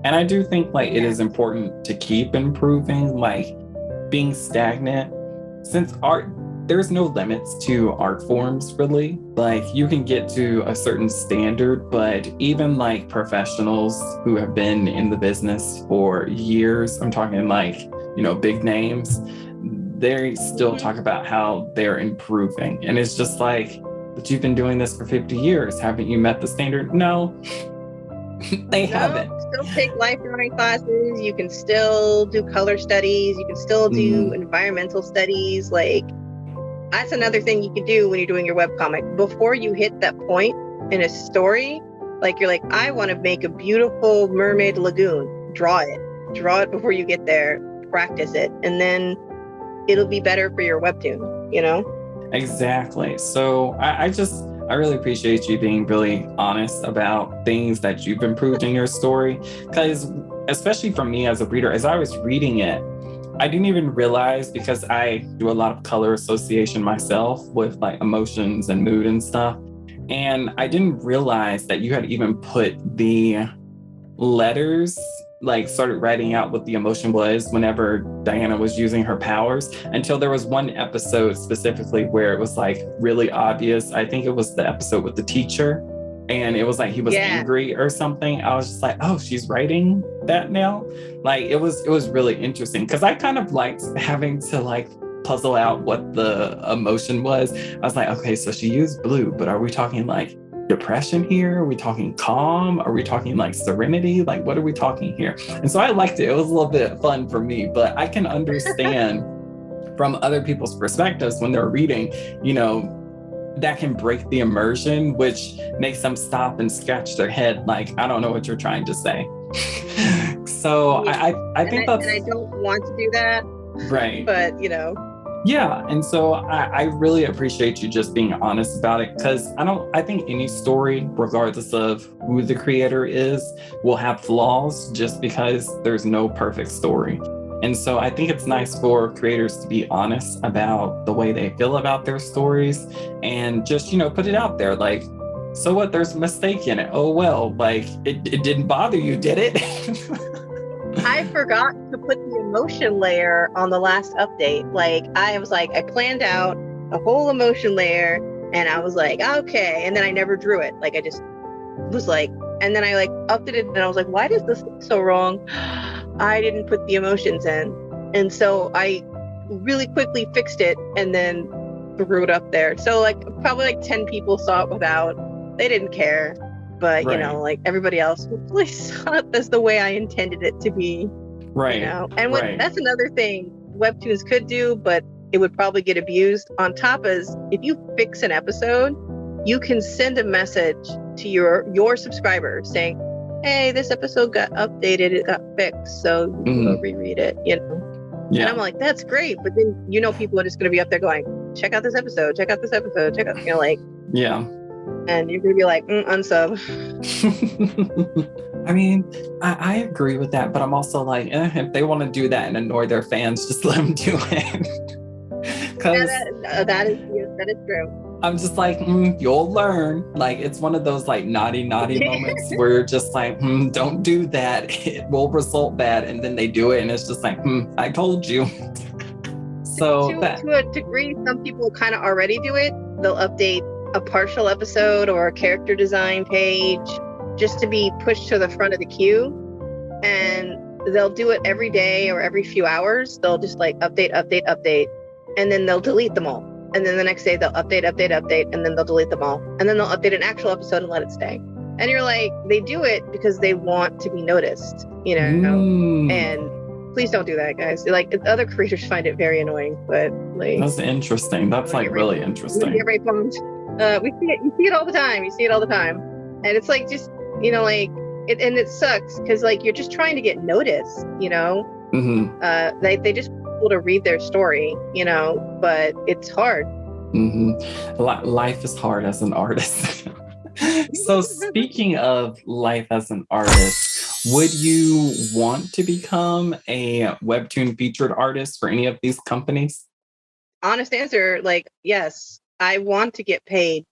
And I do think like it is important to keep improving, like being stagnant, since there's no limits to art forms, really. Like, you can get to a certain standard, but even like professionals who have been in the business for years, I'm talking like, big names, they still talk about how they're improving. And it's just like, but you've been doing this for 50 years. Haven't you met the standard? No, they haven't. Still take life drawing classes. You can still do color studies. You can still do environmental studies. Like, that's another thing you can do when you're doing your webcomic. Before you hit that point in a story, like, you're like, I want to make a beautiful mermaid lagoon. Draw it before you get there. Practice it. And then it'll be better for your webtoon, Exactly. So I really appreciate you being really honest about things that you've improved in your story. Because especially for me as a reader, as I was reading it, I didn't even realize, because I do a lot of color association myself with like emotions and mood and stuff. And I didn't realize that you had even put the letters, like started writing out what the emotion was whenever Diana was using her powers, until there was one episode specifically where it was like really obvious. I think it was the episode with the teacher, and it was like he was angry or something. I was just like, oh, she's writing that now. Like, it was really interesting, because I kind of liked having to like puzzle out what the emotion was. I was like, okay, so she used blue, but are we talking like depression here? Are we talking calm? Are we talking like serenity? Like, what are we talking here? And so I liked it. It was a little bit fun for me, but I can understand from other people's perspectives when they're reading, that can break the immersion, which makes them stop and scratch their head like, I don't know what you're trying to say. So I think that's... And I don't want to do that. Right. But, Yeah, and so I really appreciate you just being honest about it, because I think any story, regardless of who the creator is, will have flaws, just because there's no perfect story. And so I think it's nice for creators to be honest about the way they feel about their stories, and just, put it out there. Like, so what? There's a mistake in it. Oh, well, like it didn't bother you, did it? I forgot to put the emotion layer on the last update. Like, I planned out a whole emotion layer, and I was like, okay. And then I never drew it. Like, I just was like, and then I like updated it, and I was like, why does this look so wrong? I didn't put the emotions in. And so I really quickly fixed it and then threw it up there. So like probably like 10 people saw it without. They didn't care. But, like everybody else hopefully saw it as the way I intended it to be. Right. And that's another thing Webtoons could do, but it would probably get abused. On top is, if you fix an episode, you can send a message to your subscriber saying, hey, this episode got updated, it got fixed, so you can go reread it, Yeah. And I'm like, that's great. But then, people are just going to be up there going, check out this episode, check out this episode, check out, Yeah. And you're going to be like, unsub. I mean, I agree with that, but I'm also like, if they want to do that and annoy their fans, just let them do it. Because that is true. I'm just like, you'll learn. Like, it's one of those like naughty moments where you're just like, don't do that. It will result bad. And then they do it, and it's just like, I told you. So to a degree, some people kind of already do it. They'll update a partial episode or a character design page just to be pushed to the front of the queue, and they'll do it every day or every few hours. They'll just like update, and then they'll delete them all. And then the next day they'll update, and then they'll delete them all. And then they'll update an actual episode and let it stay. And you're like, they do it because they want to be noticed, you know? And please don't do that, guys. Like, other creators find it very annoying, but like, that's interesting. That's like really interesting. We see it all the time. You see it all the time. And it's like, just, you know, like, and it sucks because like you're just trying to get noticed, you know? They just want people to read their story, you know, but it's hard. Life is hard as an artist. So speaking of life as an artist, would you want to become a Webtoon featured artist for any of these companies? Honest answer, like, yes. I want to get paid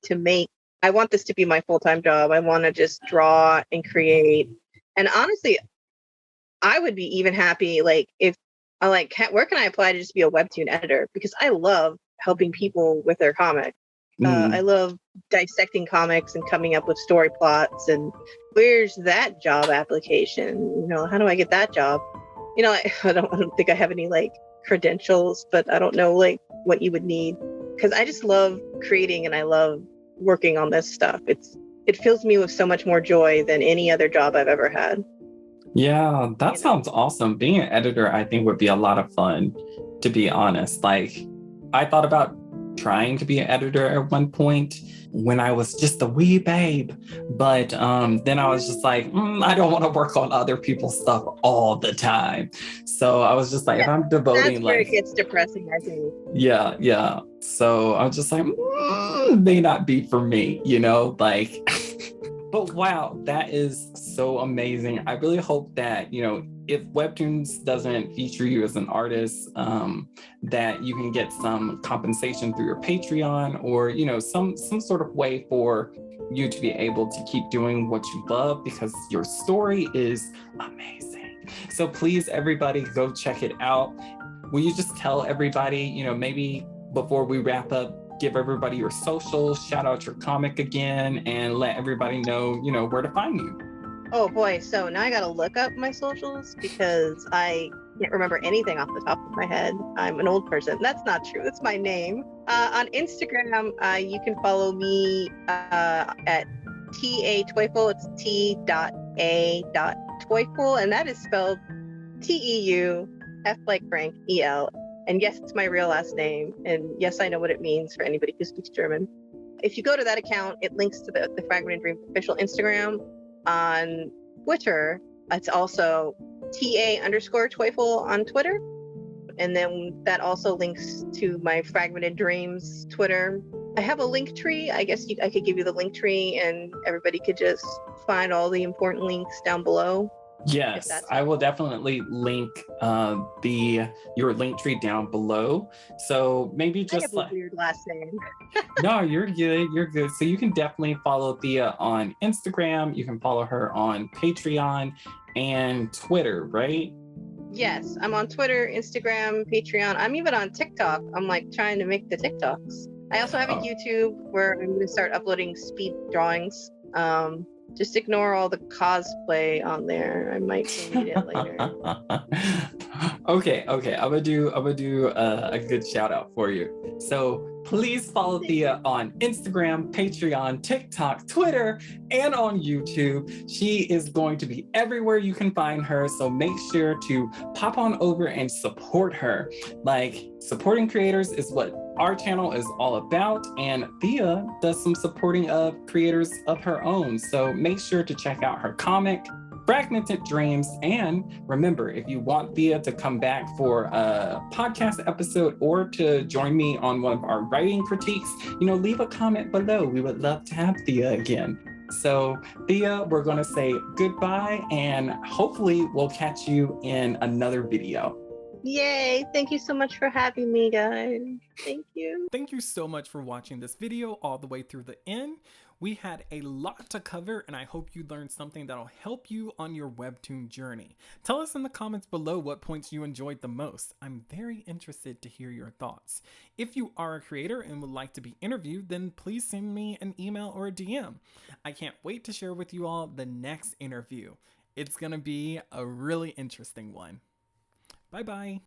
I want this to be my full-time job. I want to just draw and create. And honestly, I would be even happy, like, if I like, where can I apply to just be a Webtoon editor? Because I love helping people with their comic. I love dissecting comics and coming up with story plots. And where's that job application? You know, how do I get that job? You know, I don't think I have any like credentials, but I don't know like what you would need, because I just love creating and I love working on this stuff. It fills me with so much more joy than any other job I've ever had. Yeah, that sounds awesome. Being an editor, I think, would be a lot of fun, to be honest. Like, I thought about trying to be an editor at one point when I was just a wee babe. But then I was just like, I don't want to work on other people's stuff all the time. So I was just like, if I'm devoting that's where like... it gets depressing, I think. Yeah. So I was just like, may not be for me, you know, like... But wow, that is so amazing. I really hope that, you know, if Webtoons doesn't feature you as an artist, that you can get some compensation through your Patreon, or, you know, some sort of way for you to be able to keep doing what you love, because your story is amazing. So please, everybody, go check it out. Will you just tell everybody, you know, maybe before we wrap up, give everybody your socials, shout out your comic again, and let everybody know, you know, where to find you. Oh boy, so now I gotta look up my socials because I can't remember anything off the top of my head. I'm an old person. That's not true. That's my name. On Instagram, you can follow me at TA Teufel. It's T.A.Teufel, and that is spelled TEUF like Frank, EL. And yes, it's my real last name. And yes, I know what it means for anybody who speaks German. If you go to that account, it links to the Fragment Dreams official Instagram. On Twitter, it's also TA_Teufel on Twitter. And then that also links to my Fragmented Dreams Twitter. I have a link tree. I guess I could give you the link tree and everybody could just find all the important links down below. Yes, I will definitely link your link tree down below. So maybe just I have a weird last name. No, you're good. You're good. So you can definitely follow Thea on Instagram. You can follow her on Patreon and Twitter, right? Yes, I'm on Twitter, Instagram, Patreon. I'm even on TikTok. I'm like trying to make the TikToks. I also have a YouTube where I'm going to start uploading speed drawings. Just ignore all the cosplay on there. I might delete it later. Okay. I'm gonna do a good shout out for you. So please follow Thea on Instagram, Patreon, TikTok, Twitter, and on YouTube. She is going to be everywhere you can find her. So make sure to pop on over and support her. Like, supporting creators is what our channel is all about, and Thea does some supporting of creators of her own. So make sure to check out her comic, Fragmented Dreams. And remember, if you want Thea to come back for a podcast episode or to join me on one of our writing critiques, you know, leave a comment below. We would love to have Thea again. So Thea, we're going to say goodbye, and hopefully we'll catch you in another video. Yay! Thank you so much for having me, guys. Thank you. Thank you so much for watching this video all the way through the end. We had a lot to cover, and I hope you learned something that'll help you on your Webtoon journey. Tell us in the comments below what points you enjoyed the most. I'm very interested to hear your thoughts. If you are a creator and would like to be interviewed, then please send me an email or a DM. I can't wait to share with you all the next interview. It's gonna be a really interesting one. Bye-bye.